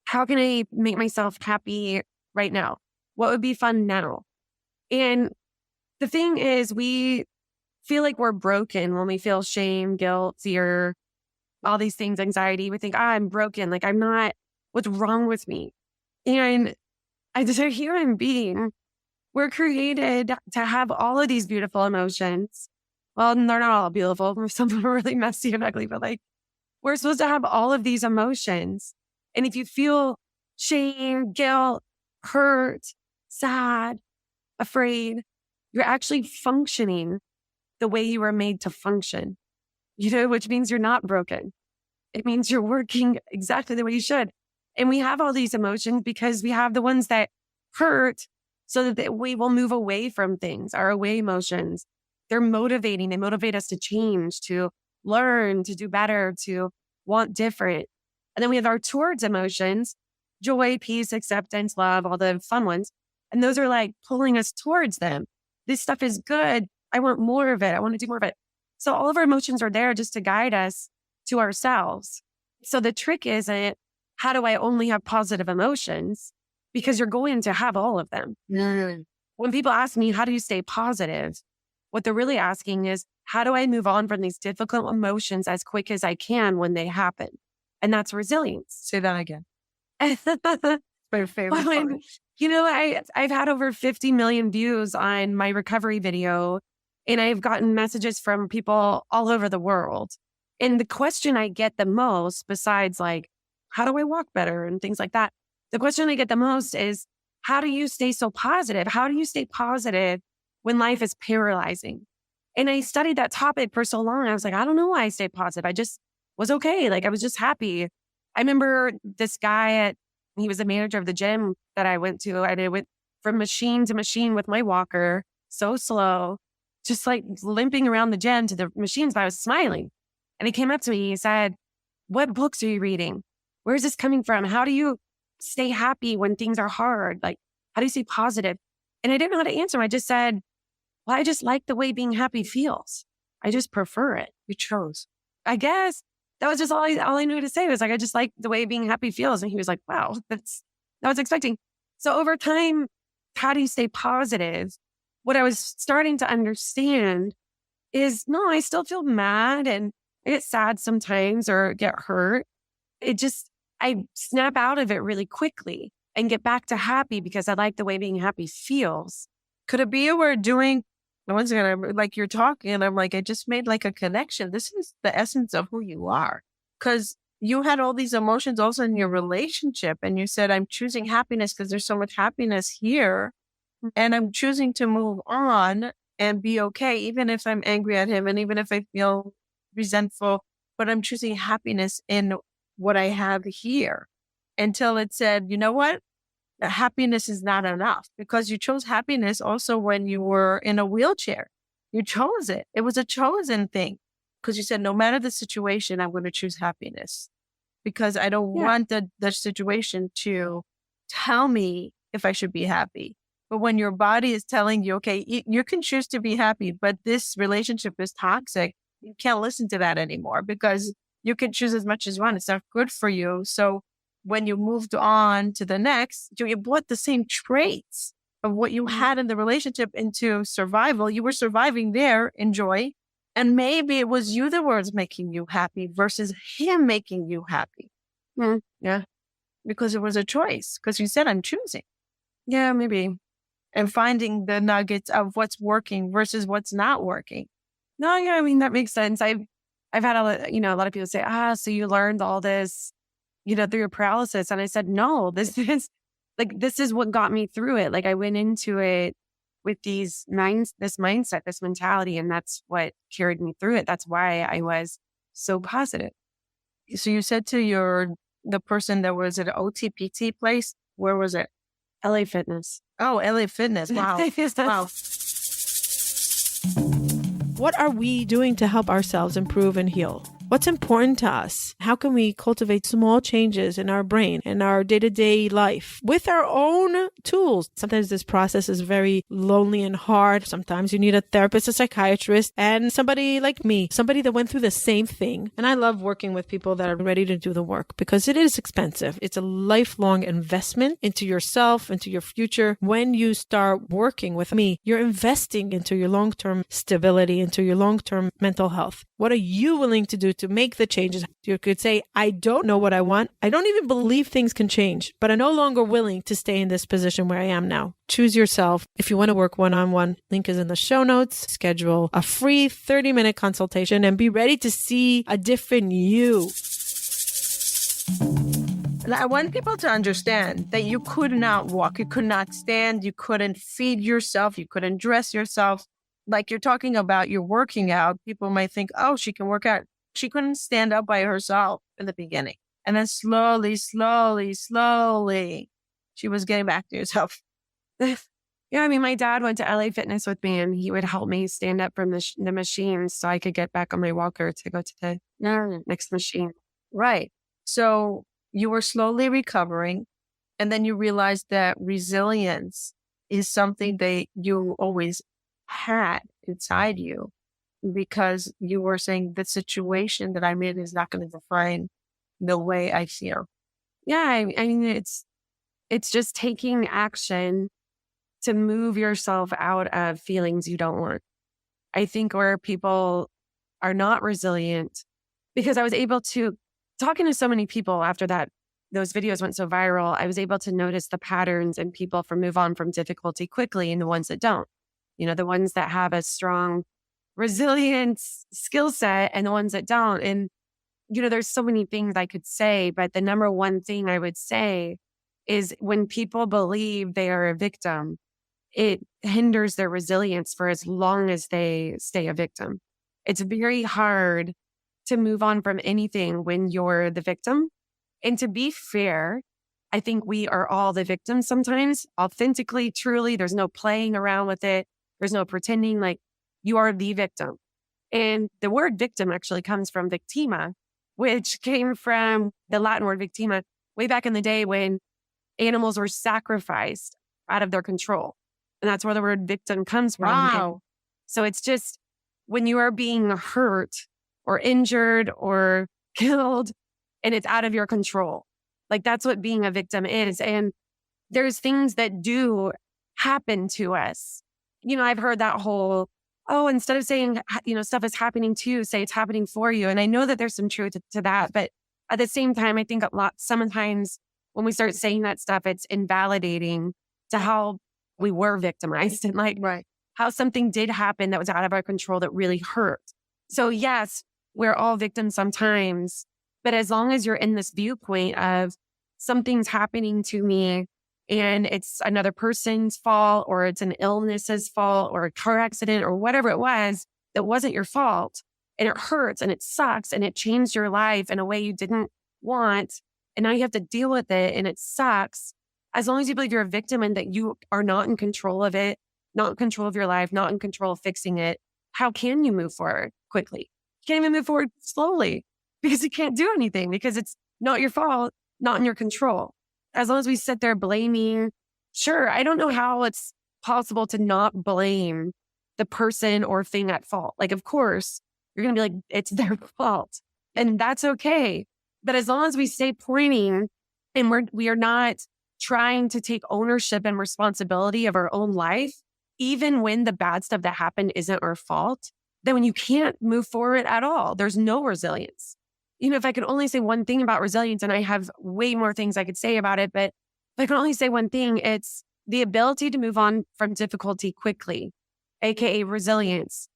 [SPEAKER 1] how can I make myself happy right now? What would be fun now? And the thing is, we feel like we're broken when we feel shame, guilt, fear, all these things, anxiety. We think, I'm broken. Like, I'm not, what's wrong with me? And as a human being, we're created to have all of these beautiful emotions. Well, they're not all beautiful. Some of them are really messy and ugly, but like, we're supposed to have all of these emotions. And if you feel shame, guilt, hurt, sad, afraid, you're actually functioning the way you were made to function, which means you're not broken. It means you're working exactly the way you should. And we have all these emotions because we have the ones that hurt so that we will move away from things, our away emotions. They're motivating. They motivate us to change, to learn, to do better, to want different. And then we have our towards emotions, joy, peace, acceptance, love, all the fun ones. And those are like pulling us towards them. This stuff is good. I want more of it. I want to do more of it. So all of our emotions are there just to guide us to ourselves. So the trick isn't, how do I only have positive emotions? Because you're going to have all of them.
[SPEAKER 2] Mm.
[SPEAKER 1] When people ask me, how do you stay positive? What they're really asking is, how do I move on from these difficult emotions as quick as I can when they happen? And that's resilience.
[SPEAKER 2] Say that again. My favorite
[SPEAKER 1] Well,
[SPEAKER 2] part.
[SPEAKER 1] I've had over 50 million views on my recovery video, and I've gotten messages from people all over the world. And the question I get the most, besides like, how do I walk better and things like that? The question I get the most is, how do you stay so positive? How do you stay positive when life is paralyzing? And I studied that topic for so long. I was like, I don't know why I stayed positive. I just was okay. Like I was just happy. I remember this guy he was the manager of the gym that I went to. And I went from machine to machine with my walker, so slow, just like limping around the gym to the machines, but I was smiling. And he came up to me, he said, what books are you reading? Where's this coming from? How do you stay happy when things are hard? Like, how do you stay positive? And I didn't know how to answer him. I just said, well, I just like the way being happy feels. I just prefer it.
[SPEAKER 2] You chose.
[SPEAKER 1] I guess that was just all I knew to say was like, I just like the way being happy feels. And he was like, wow, that's what I was expecting. So over time, how do you stay positive? What I was starting to understand is, no, I still feel mad and I get sad sometimes or get hurt. I snap out of it really quickly and get back to happy because I like the way being happy feels.
[SPEAKER 2] Could it be you were doing, once again, like you're talking and I'm like, I just made like a connection. This is the essence of who you are. Because you had all these emotions also in your relationship. And you said, I'm choosing happiness because there's so much happiness here. And I'm choosing to move on and be okay, even if I'm angry at him and even if I feel resentful, but I'm choosing happiness in what I have here, until it said, you know what? Happiness is not enough, because you chose happiness also when you were in a wheelchair. You chose it. It was a chosen thing because you said, no matter the situation, I'm going to choose happiness because I don't want the situation to tell me if I should be happy. But when your body is telling you, okay, you can choose to be happy, but this relationship is toxic, you can't listen to that anymore because you can choose as much as you want. It's not good for you. So when you moved on to the next, you brought the same traits of what you had in the relationship into survival. You were surviving there in joy. And maybe it was you that was making you happy versus him making you happy.
[SPEAKER 1] Yeah.
[SPEAKER 2] Because it was a choice. Because you said, I'm choosing.
[SPEAKER 1] Yeah, maybe.
[SPEAKER 2] And finding the nuggets of what's working versus what's not working.
[SPEAKER 1] No, yeah, I mean, that makes sense. I've had a lot of people say, so you learned all this, through your paralysis. And I said, no, this is what got me through it. Like I went into it with this mindset, this mentality, and that's what carried me through it. That's why I was so positive.
[SPEAKER 2] So you said to the person that was at an OTPT place, where was it?
[SPEAKER 1] LA Fitness.
[SPEAKER 2] Oh, LA Fitness. Wow. Wow.
[SPEAKER 3] What are we doing to help ourselves improve and heal? What's important to us? How can we cultivate small changes in our brain and our day-to-day life with our own tools? Sometimes this process is very lonely and hard. Sometimes you need a therapist, a psychiatrist, and somebody like me, somebody that went through the same thing. And I love working with people that are ready to do the work because it is expensive. It's a lifelong investment into yourself, into your future. When you start working with me, you're investing into your long-term stability, into your long-term mental health. What are you willing to do to make the changes? You could say, I don't know what I want. I don't even believe things can change, but I'm no longer willing to stay in this position where I am now. Choose yourself. If you want to work one-on-one, link is in the show notes. Schedule a free 30-minute consultation and be ready to see a different you.
[SPEAKER 2] I want people to understand that you could not walk, you could not stand, you couldn't feed yourself, you couldn't dress yourself. Like you're talking about, you're working out. People might think, oh, she can work out. She couldn't stand up by herself in the beginning. And then slowly, she was getting back to herself.
[SPEAKER 1] Yeah, I mean, my dad went to LA Fitness with me and he would help me stand up from the machine so I could get back on my walker to go to the next machine.
[SPEAKER 2] Right. So you were slowly recovering. And then you realized that resilience is something that you always had inside you, because you were saying the situation that I'm in is not going to define the way I feel.
[SPEAKER 1] Yeah, I mean, it's just taking action to move yourself out of feelings you don't want. I think where people are not resilient, because I was able to talking to so many people after those videos went so viral, I was able to notice the patterns in people from move on from difficulty quickly and the ones that don't. The ones that have a strong resilience skill set and the ones that don't. And, there's so many things I could say, but the number one thing I would say is when people believe they are a victim, it hinders their resilience for as long as they stay a victim. It's very hard to move on from anything when you're the victim. And to be fair, I think we are all the victims sometimes, authentically, truly. There's no playing around with it. There's no pretending. Like, you are the victim. And the word victim actually comes from victima, which came from the Latin word victima way back in the day when animals were sacrificed out of their control. And that's where the word victim comes from.
[SPEAKER 2] Wow.
[SPEAKER 1] And so it's just when you are being hurt or injured or killed and it's out of your control. Like, that's what being a victim is. And there's things that do happen to us. I've heard that whole, instead of saying, stuff is happening to you, say it's happening for you. And I know that there's some truth to that. But at the same time, I think sometimes when we start saying that stuff, it's invalidating to how we were victimized and
[SPEAKER 2] Right.
[SPEAKER 1] how something did happen that was out of our control that really hurt. So yes, we're all victims sometimes, but as long as you're in this viewpoint of something's happening to me and it's another person's fault or it's an illness's fault or a car accident or whatever it was that wasn't your fault, and it hurts and it sucks and it changed your life in a way you didn't want, and now you have to deal with it and it sucks. As long as you believe you're a victim and that you are not in control of it, not in control of your life, not in control of fixing it, how can you move forward quickly? You can't even move forward slowly because you can't do anything because it's not your fault, not in your control. As long as we sit there blaming, sure, I don't know how it's possible to not blame the person or thing at fault. Like, of course, you're going to be like, it's their fault. And that's okay. But as long as we stay pointing and we are not trying to take ownership and responsibility of our own life, even when the bad stuff that happened isn't our fault, then when you can't move forward at all, there's no resilience. If I could only say one thing about resilience, and I have way more things I could say about it, but if I can only say one thing, it's the ability to move on from difficulty quickly, AKA resilience,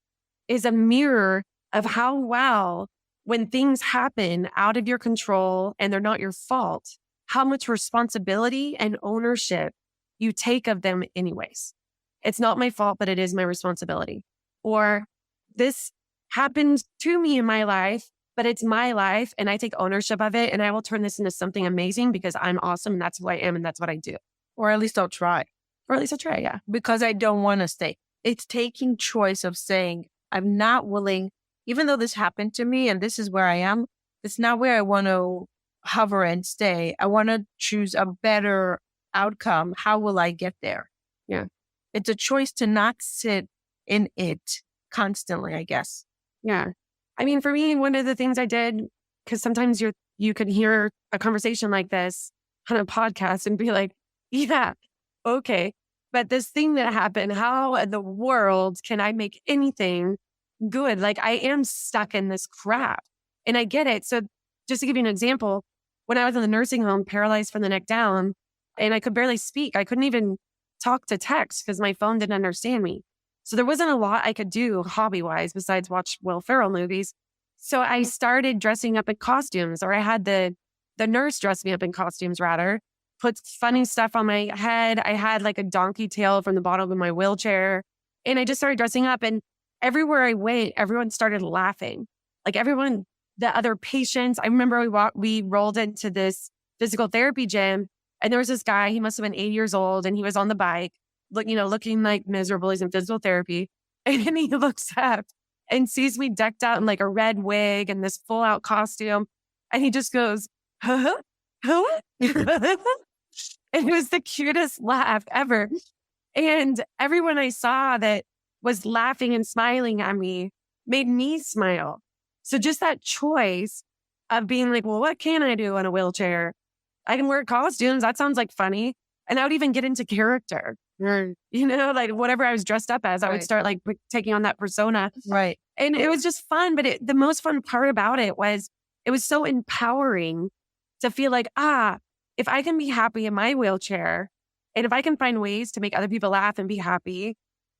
[SPEAKER 1] is a mirror of how well, when things happen out of your control and they're not your fault, how much responsibility and ownership you take of them anyways. It's not my fault, but it is my responsibility. Or this happened to me in my life, but it's my life and I take ownership of it and I will turn this into something amazing because I'm awesome and that's who I am and that's what I do.
[SPEAKER 2] Or at least I'll try.
[SPEAKER 1] Yeah.
[SPEAKER 2] Because I don't want to stay. It's taking choice of saying, I'm not willing, even though this happened to me and this is where I am, it's not where I want to hover and stay. I want to choose a better outcome. How will I get there?
[SPEAKER 1] Yeah.
[SPEAKER 2] It's a choice to not sit in it constantly, I guess.
[SPEAKER 1] Yeah. I mean, for me, one of the things I did, because sometimes you can hear a conversation like this on a podcast and be like, yeah, okay. But this thing that happened, how in the world can I make anything good? Like, I am stuck in this crap and I get it. So just to give you an example, when I was in the nursing home, paralyzed from the neck down, and I could barely speak, I couldn't even talk to text because my phone didn't understand me. So there wasn't a lot I could do hobby-wise besides watch Will Ferrell movies. So I started dressing up in costumes, or I had the nurse dress me up in costumes rather, put funny stuff on my head. I had like a donkey tail from the bottom of my wheelchair. And I just started dressing up, and everywhere I went, everyone started laughing. Like everyone, the other patients, I remember we rolled into this physical therapy gym, and there was this guy, he must have been 80 years old, and he was on the bike, looking like miserable. He's in physical therapy. And then he looks up and sees me decked out in like a red wig and this full out costume. And he just goes, huh? Huh? And it was the cutest laugh ever. And everyone I saw that was laughing and smiling at me made me smile. So just that choice of being like, well, what can I do in a wheelchair? I can wear costumes. That sounds like funny. And I would even get into character. Like whatever I was dressed up as, I would start like taking on that persona.
[SPEAKER 2] Right.
[SPEAKER 1] And it was just fun. But the most fun part about it was it was so empowering to feel like, if I can be happy in my wheelchair and if I can find ways to make other people laugh and be happy,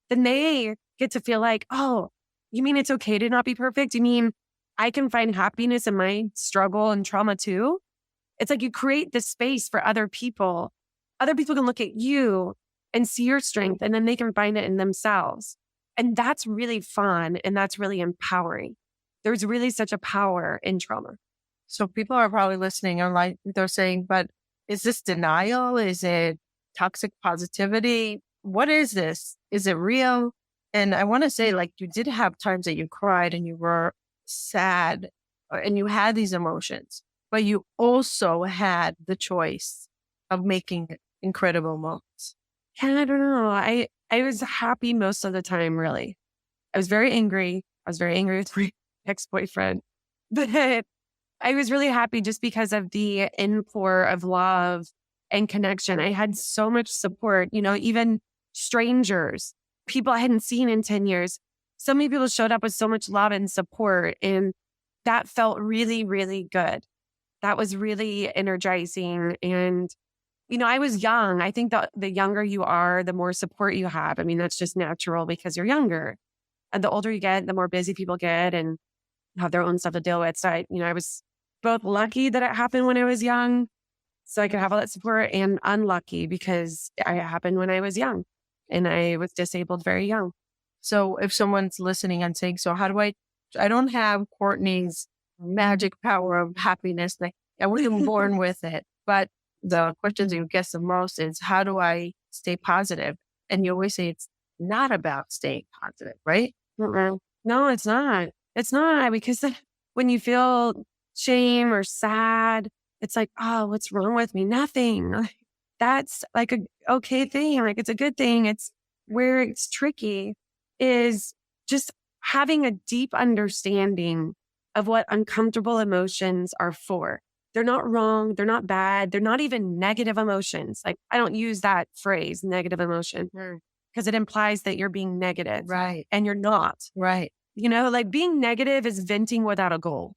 [SPEAKER 1] then they get to feel like, oh, you mean it's okay to not be perfect? You mean I can find happiness in my struggle and trauma too? It's like you create this space for other people. Other people can look at you and see your strength, and then they can find it in themselves. And that's really fun. And that's really empowering. There's really such a power in trauma.
[SPEAKER 2] So people are probably listening and like they're saying, but is this denial? Is it toxic positivity? What is this? Is it real? And I want to say, like, you did have times that you cried and you were sad and you had these emotions, but you also had the choice of making incredible moments.
[SPEAKER 1] And I don't know. I was happy most of the time, really. I was very angry. I was very angry with my ex-boyfriend, but I was really happy just because of the import of love and connection. I had so much support, even strangers, people I hadn't seen in 10 years. So many people showed up with so much love and support. And that felt really, really good. That was really energizing. And, I was young. I think that the younger you are, the more support you have. I mean, that's just natural because you're younger. And the older you get, the more busy people get and have their own stuff to deal with. So I was both lucky that it happened when I was young, so I could have all that support, and unlucky because it happened when I was young and I was disabled very young.
[SPEAKER 2] So if someone's listening and saying, so how do I don't have Courtney's magic power of happiness. Like, I wasn't born with it. But the questions you get the most is, how do I stay positive? And you always say it's not about staying positive, right?
[SPEAKER 1] Mm-mm. No, it's not. It's not, because when you feel shame or sad, it's like, oh, what's wrong with me? Nothing. That's like a okay thing. Like, it's a good thing. It's where it's tricky is just having a deep understanding of what uncomfortable emotions are for. They're not wrong. They're not bad. They're not even negative emotions. Like, I don't use that phrase, negative emotion, because it implies that you're being negative.
[SPEAKER 2] Right.
[SPEAKER 1] And you're not.
[SPEAKER 2] Right.
[SPEAKER 1] Like, being negative is venting without a goal.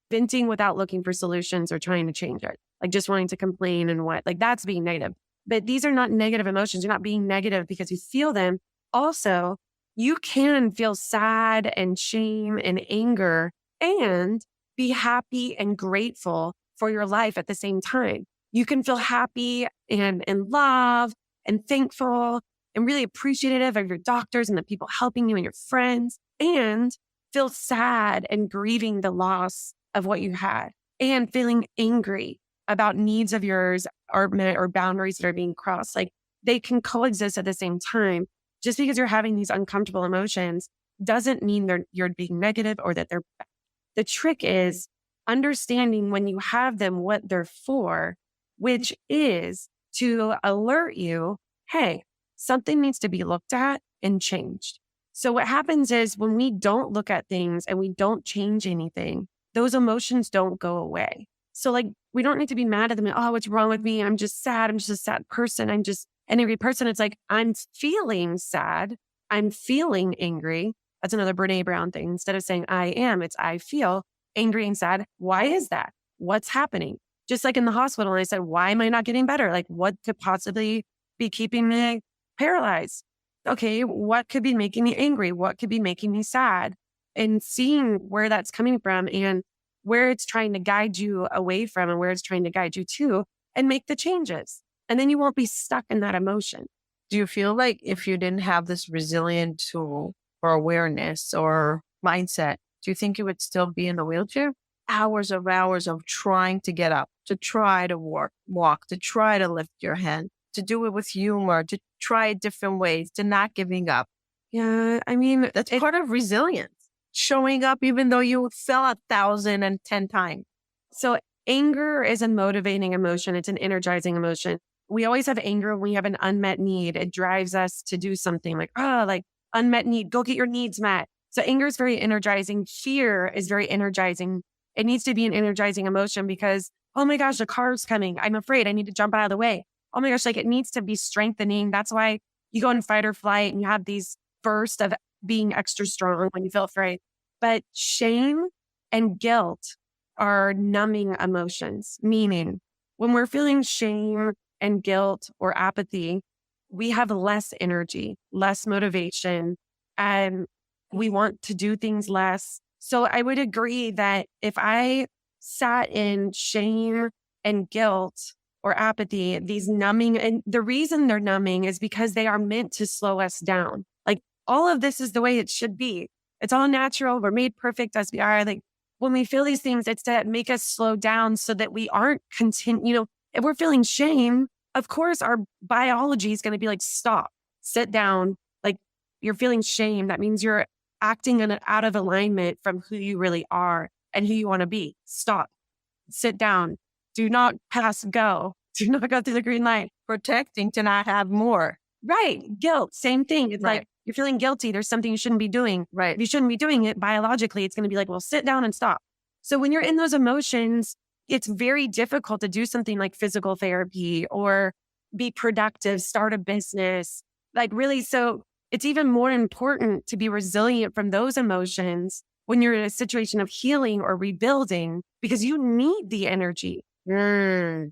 [SPEAKER 1] Venting without looking for solutions or trying to change it. Like, just wanting to complain and that's being negative. But these are not negative emotions. You're not being negative because you feel them. Also, you can feel sad and shame and anger and be happy and grateful for your life at the same time. You can feel happy and in love and thankful and really appreciative of your doctors and the people helping you and your friends, and feel sad and grieving the loss of what you had, and feeling angry about needs of yours are met or boundaries that are being crossed. Like, they can coexist at the same time. Just because you're having these uncomfortable emotions doesn't mean you're being negative or that they're bad. The trick is understanding when you have them what they're for, which is to alert you, hey, something needs to be looked at and changed. So what happens is when we don't look at things and we don't change anything, those emotions don't go away. So we don't need to be mad at them. Oh, what's wrong with me? I'm just sad. I'm just a sad person. I'm just an angry person. It's like, I'm feeling sad. I'm feeling angry. That's another Brene Brown thing. Instead of saying I am, it's I feel angry and sad. Why is that? What's happening? Just like in the hospital, I said, why am I not getting better? Like, what could possibly be keeping me paralyzed? Okay, what could be making me angry? What could be making me sad? And seeing where that's coming from and where it's trying to guide you away from and where it's trying to guide you to, and make the changes. And then you won't be stuck in that emotion.
[SPEAKER 2] Do you feel like if you didn't have this resilient tool or awareness or mindset, do you think you would still be in the wheelchair? Hours of trying to get up, to try to walk, to try to lift your hand, to do it with humor, to try different ways, to not giving up.
[SPEAKER 1] Yeah, I mean,
[SPEAKER 2] that's part of resilience. Showing up even though you fell 1,010 times.
[SPEAKER 1] So anger is a motivating emotion. It's an energizing emotion. We always have anger when we have an unmet need. It drives us to do something like unmet need, go get your needs met. So anger is very energizing. Fear is very energizing. It needs to be an energizing emotion because, oh my gosh, the car's coming. I'm afraid. I need to jump out of the way. Oh my gosh, it needs to be strengthening. That's why you go in fight or flight and you have these bursts of being extra strong when you feel afraid. But shame and guilt are numbing emotions, meaning when we're feeling shame and guilt or apathy, we have less energy, less motivation, and we want to do things less. So I would agree that if I sat in shame and guilt or apathy, these numbing, and the reason they're numbing is because they are meant to slow us down. Like all of this is the way it should be. It's all natural. We're made perfect as we are. Like when we feel these things, it's to make us slow down so that we aren't if we're feeling shame, of course, our biology is going to be like, stop, sit down. Like you're feeling shame. That means you're acting out of alignment from who you really are and who you want to be. Stop, sit down. Do not pass go. Do not go through the green light.
[SPEAKER 2] Protecting to not have more.
[SPEAKER 1] Right. Guilt, same thing. It's
[SPEAKER 2] Right.
[SPEAKER 1] like you're feeling guilty. There's something you shouldn't be doing.
[SPEAKER 2] Right.
[SPEAKER 1] If you shouldn't be doing it biologically, it's going to be like, well, sit down and stop. So when you're in those emotions, it's very difficult to do something like physical therapy or be productive, start a business. Like really, so it's even more important to be resilient from those emotions when you're in a situation of healing or rebuilding because you need the energy.
[SPEAKER 2] Brene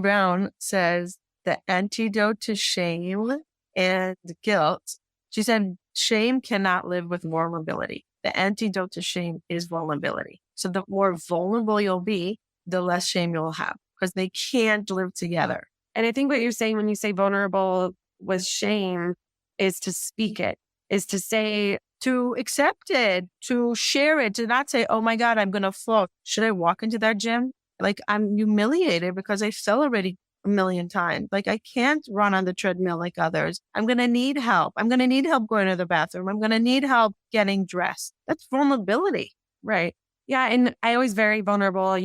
[SPEAKER 2] Brown says the antidote to shame and guilt. She said, shame cannot live with vulnerability. The antidote to shame is vulnerability. So the more vulnerable you'll be, the less shame you'll have because they can't live together.
[SPEAKER 1] And I think what you're saying when you say vulnerable with shame is to speak it, is to say,
[SPEAKER 2] to accept it, to share it, to not say, oh my God, I'm going to float. Should I walk into that gym? Like I'm humiliated because I fell already a million times. Like I can't run on the treadmill like others. I'm going to need help. I'm going to need help going to the bathroom. I'm going to need help getting dressed. That's vulnerability.
[SPEAKER 1] Right. Yeah. And I was very vulnerable.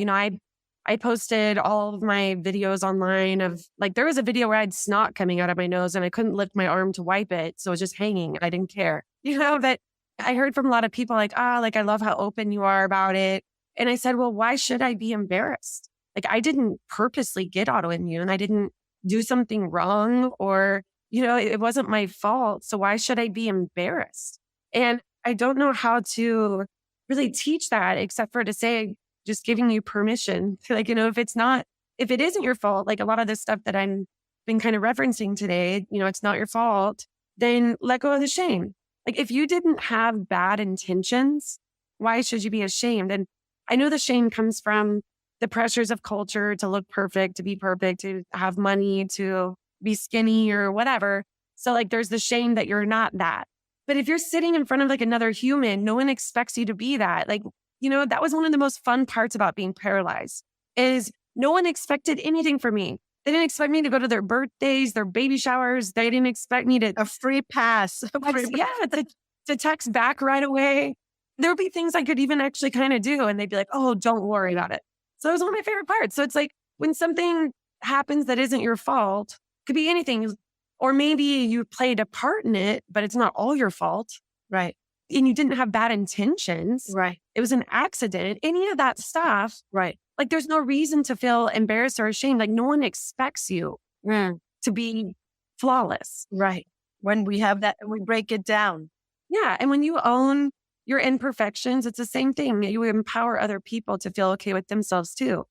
[SPEAKER 1] I posted all of my videos online of like, there was a video where I had snot coming out of my nose and I couldn't lift my arm to wipe it. So it was just hanging. I didn't care. That I heard from a lot of people like, like, I love how open you are about it. And I said, well, why should I be embarrassed? Like I didn't purposely get autoimmune. I didn't do something wrong or, it wasn't my fault. So why should I be embarrassed? And I don't know how to really teach that except for to say, just giving you permission to if it isn't your fault, like a lot of this stuff that I've been kind of referencing today, it's not your fault, then let go of the shame. Like if you didn't have bad intentions, why should you be ashamed? And I know the shame comes from the pressures of culture to look perfect, to be perfect, to have money, to be skinny or whatever. So like there's the shame that you're not that. But if you're sitting in front of like another human, no one expects you to be that. Like, that was one of the most fun parts about being paralyzed is no one expected anything from me. They didn't expect me to go to their birthdays, their baby showers. They didn't expect me to
[SPEAKER 2] a free pass.
[SPEAKER 1] To text back right away. There would be things I could even actually kind of do. And they'd be like, oh, don't worry about it. So it was one of my favorite parts. So it's like when something happens that isn't your fault, could be anything. Or maybe you played a part in it, but it's not all your fault.
[SPEAKER 2] Right.
[SPEAKER 1] And you didn't have bad intentions.
[SPEAKER 2] Right.
[SPEAKER 1] It was an accident. Any of that stuff.
[SPEAKER 2] Right.
[SPEAKER 1] Like there's no reason to feel embarrassed or ashamed. Like no one expects you to be flawless.
[SPEAKER 2] Right. When we have that, we break it down.
[SPEAKER 1] Yeah. And when you own your imperfections, it's the same thing. You empower other people to feel okay with themselves too.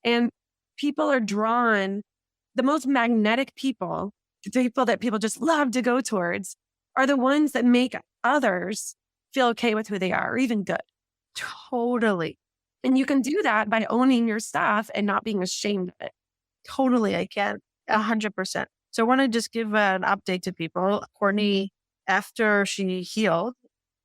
[SPEAKER 1] And people are drawn, the most magnetic people, the people that people just love to go towards are the ones that make others feel okay with who they are or even good.
[SPEAKER 2] Totally.
[SPEAKER 1] And you can do that by owning your stuff and not being ashamed of it.
[SPEAKER 2] Totally. I can 100%. So I want to just give an update to people. Courtney, after she healed,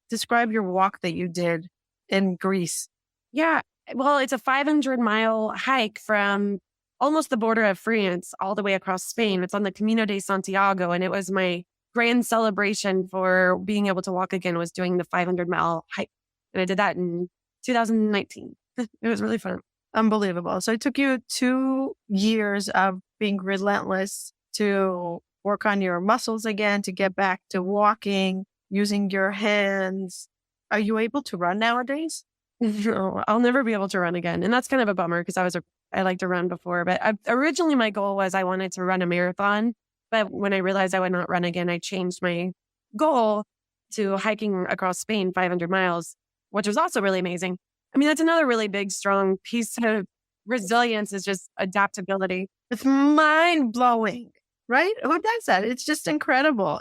[SPEAKER 2] describe your walk that you did in Greece.
[SPEAKER 1] Yeah. Well, it's a 500-mile hike from almost the border of France all the way across Spain. It's on the Camino de Santiago. And it was my grand celebration for being able to walk again was doing the 500-mile hike. And I did that in 2019. It was really fun.
[SPEAKER 2] Unbelievable. So it took you 2 years of being relentless to work on your muscles again, to get back to walking, using your hands. Are you able to run nowadays?
[SPEAKER 1] No, I'll never be able to run again. And that's kind of a bummer because I liked to run before. But originally my goal was I wanted to run a marathon. But when I realized I would not run again, I changed my goal to hiking across Spain 500 miles, which was also really amazing. I mean, that's another really big, strong piece of resilience is just adaptability.
[SPEAKER 2] It's mind blowing, right? Who does that? It's just incredible.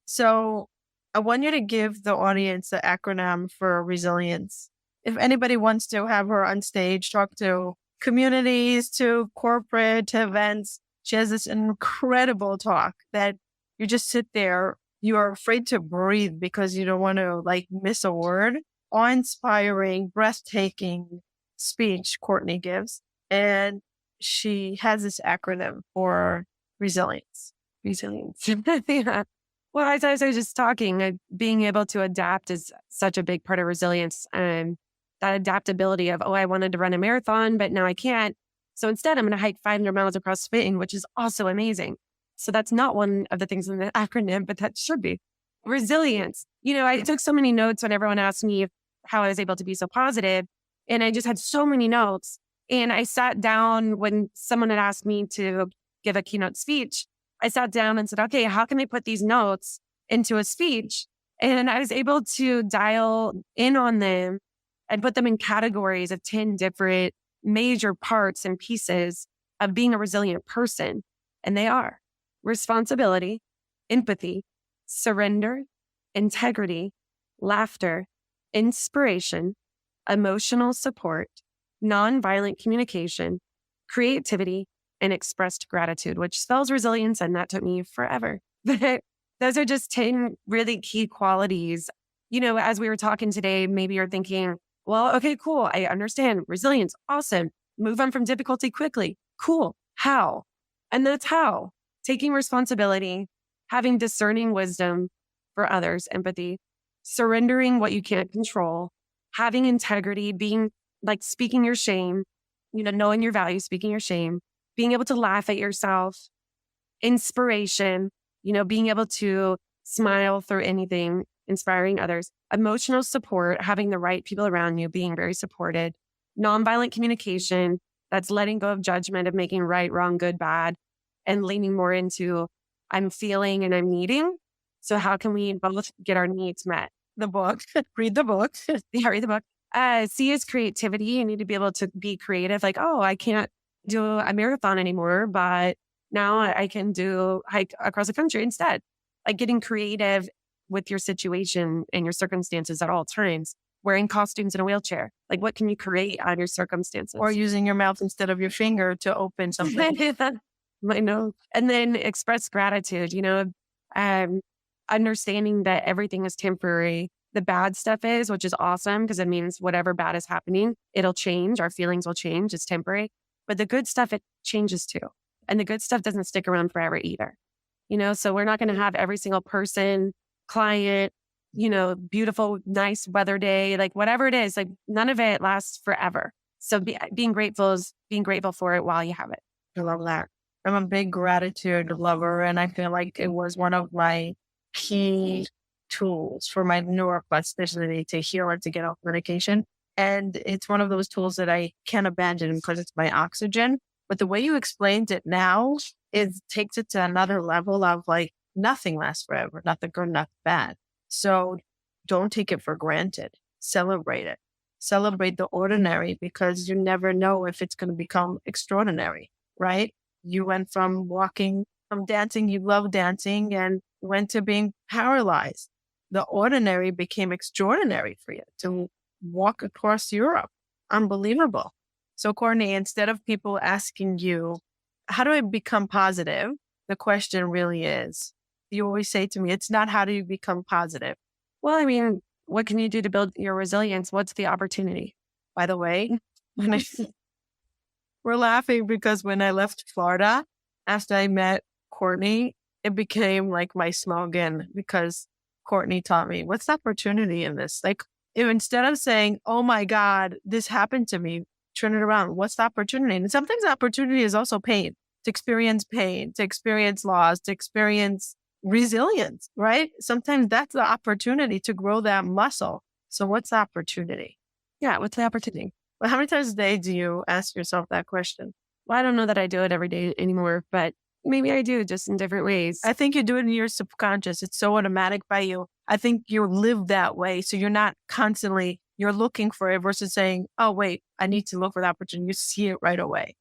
[SPEAKER 2] So I want you to give the audience the acronym for resilience. If anybody wants to have her on stage, talk to communities, to corporate, to events, she has this incredible talk that you just sit there. You are afraid to breathe because you don't want to like miss a word. Awe-inspiring, breathtaking speech Courtney gives. And she has this acronym for resilience.
[SPEAKER 1] Resilience. Yeah. Well, as I was just talking, being able to adapt is such a big part of resilience. That adaptability of, I wanted to run a marathon, but now I can't. So instead, I'm going to hike 500 miles across Spain, which is also amazing. So that's not one of the things in the acronym, but that should be. Resilience. I took so many notes when everyone asked me how I was able to be so positive, and I just had so many notes. And I sat down when someone had asked me to give a keynote speech. I sat down and said, okay, how can I put these notes into a speech? And I was able to dial in on them and put them in categories of 10 different major parts and pieces of being a resilient person. And they are responsibility, empathy, surrender, integrity, laughter, inspiration, emotional support, nonviolent communication, creativity, and expressed gratitude, which spells resilience. And that took me forever. But those are just 10 really key qualities. As we were talking today, maybe you're thinking, well, okay, cool. I understand resilience. Awesome. Move on from difficulty quickly. Cool. How? And that's how. Taking responsibility, having discerning wisdom for others, empathy, surrendering what you can't control, having integrity, being like speaking your shame, knowing your value, speaking your shame, being able to laugh at yourself, inspiration, being able to smile through anything, inspiring others, emotional support, having the right people around you, being very supported, nonviolent communication, that's letting go of judgment of making right, wrong, good, bad, and leaning more into I'm feeling and I'm needing. So how can we both get our needs met? The book, read the book. Yeah, read the book. C is creativity. You need to be able to be creative. Like, I can't do a marathon anymore, but now I can hike across the country instead. Like getting creative with your situation and your circumstances at all times. Wearing costumes in a wheelchair. Like what can you create out of your circumstances?
[SPEAKER 2] Or using your mouth instead of your finger to open something.
[SPEAKER 1] I know. And then express gratitude, understanding that everything is temporary. The bad stuff is, which is awesome because it means whatever bad is happening, it'll change. Our feelings will change. It's temporary. But the good stuff, it changes too. And the good stuff doesn't stick around forever either. So we're not going to have every single person, client, beautiful, nice weather day, like whatever it is, like none of it lasts forever. So being grateful is being grateful for it while you have it.
[SPEAKER 2] I love that. I'm a big gratitude lover, and I feel like it was one of my key tools for my neuroplasticity to heal and to get off medication. And it's one of those tools that I can't abandon because it's my oxygen. But the way you explained it now takes it to another level of like nothing lasts forever, nothing good, nothing bad. So don't take it for granted. Celebrate it. Celebrate the ordinary because you never know if it's going to become extraordinary, right? You went from dancing, you love dancing, and went to being paralyzed. The ordinary became extraordinary for you to walk across Europe. Unbelievable. So Courtney, instead of people asking you, how do I become positive? The question really is, you always say to me, it's not how do you become positive?
[SPEAKER 1] Well, I mean, what can you do to build your resilience? What's the opportunity?
[SPEAKER 2] By the way, we're laughing because when I left Florida, after I met Courtney, it became like my slogan because Courtney taught me, what's the opportunity in this? Like, if instead of saying, oh my God, this happened to me, turn it around. What's the opportunity? And sometimes the opportunity is also pain, to experience loss, to experience resilience, right? Sometimes that's the opportunity to grow that muscle. So what's the opportunity?
[SPEAKER 1] Yeah, what's the opportunity?
[SPEAKER 2] Well, how many times a day do you ask yourself that question?
[SPEAKER 1] Well, I don't know that I do it every day anymore, but maybe I do just in different ways.
[SPEAKER 2] I think you do it in your subconscious. It's so automatic by you. I think you live that way. So you're not constantly you're looking for it versus saying, oh, wait, I need to look for that opportunity. You see it right away.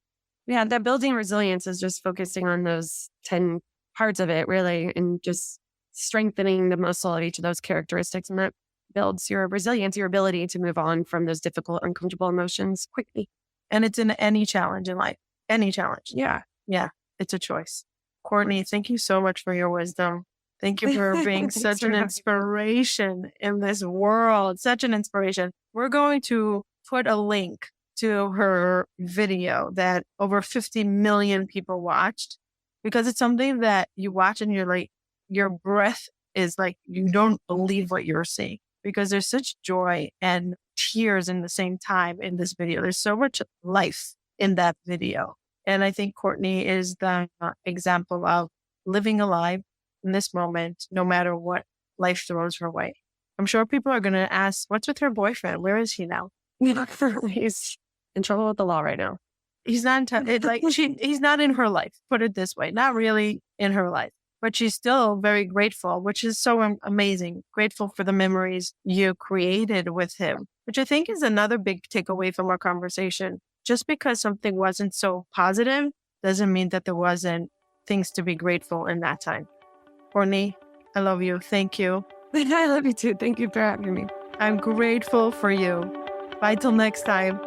[SPEAKER 1] Yeah, that building resilience is just focusing on those 10 parts of it, really, and just strengthening the muscle of each of those characteristics. And that builds your resilience, your ability to move on from those difficult, uncomfortable emotions quickly.
[SPEAKER 2] And it's in any challenge in life, any challenge.
[SPEAKER 1] Yeah.
[SPEAKER 2] Yeah, it's a choice. Courtney, thank you so much for your wisdom. Thank you for being such an inspiration in this world, such an inspiration. We're going to put a link to her video that over 50 million people watched, because it's something that you watch and you're like, your breath is like, you don't believe what you're seeing, because there's such joy and tears in the same time in this video. There's so much life in that video. And I think Courtney is the example of living alive in this moment, no matter what life throws her way. I'm sure people are going to ask, what's with her boyfriend? Where is he now?
[SPEAKER 1] He's in trouble with the law right now.
[SPEAKER 2] He's not he's not in her life, put it this way, not really in her life, but she's still very grateful, which is so amazing. Grateful for the memories you created with him, which I think is another big takeaway from our conversation. Just because something wasn't so positive doesn't mean that there wasn't things to be grateful in that time. Courtney, I love you. Thank you.
[SPEAKER 1] I love you too. Thank you for having me.
[SPEAKER 2] I'm grateful for you. Bye till next time.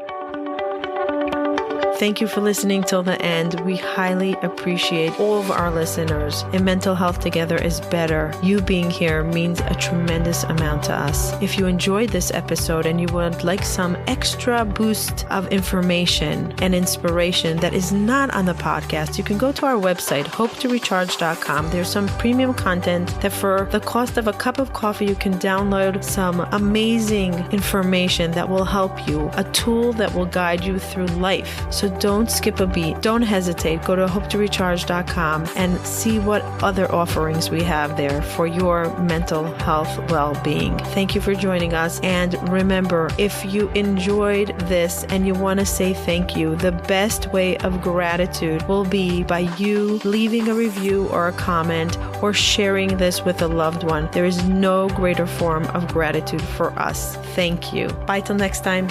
[SPEAKER 3] Thank you for listening till the end. We highly appreciate all of our listeners. In Mental Health Together is Better, you being here means a tremendous amount to us. If you enjoyed this episode and you would like some extra boost of information and inspiration that is not on the podcast, you can go to our website, hopetorecharge.com. There's some premium content that for the cost of a cup of coffee, you can download some amazing information that will help you, a tool that will guide you through life. So don't skip a beat. Don't hesitate. Go to hopetorecharge.com and see what other offerings we have there for your mental health well-being. Thank you for joining us. And remember, if you enjoyed this and you want to say thank you, the best way of gratitude will be by you leaving a review or a comment or sharing this with a loved one. There is no greater form of gratitude for us. Thank you. Bye till next time.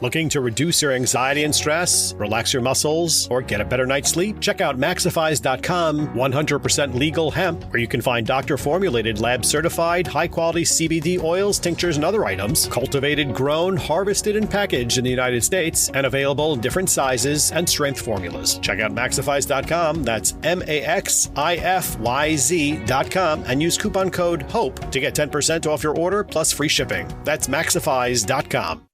[SPEAKER 4] Looking to reduce your anxiety and stress, relax your muscles, or get a better night's sleep? Check out Maxify's.com 100% legal hemp, where you can find doctor-formulated, lab-certified, high-quality CBD oils, tinctures, and other items, cultivated, grown, harvested, and packaged in the United States, and available in different sizes and strength formulas. Check out Maxify's.com, that's MAXIFYZ.com, and use coupon code HOPE to get 10% off your order plus free shipping. That's Maxify's.com.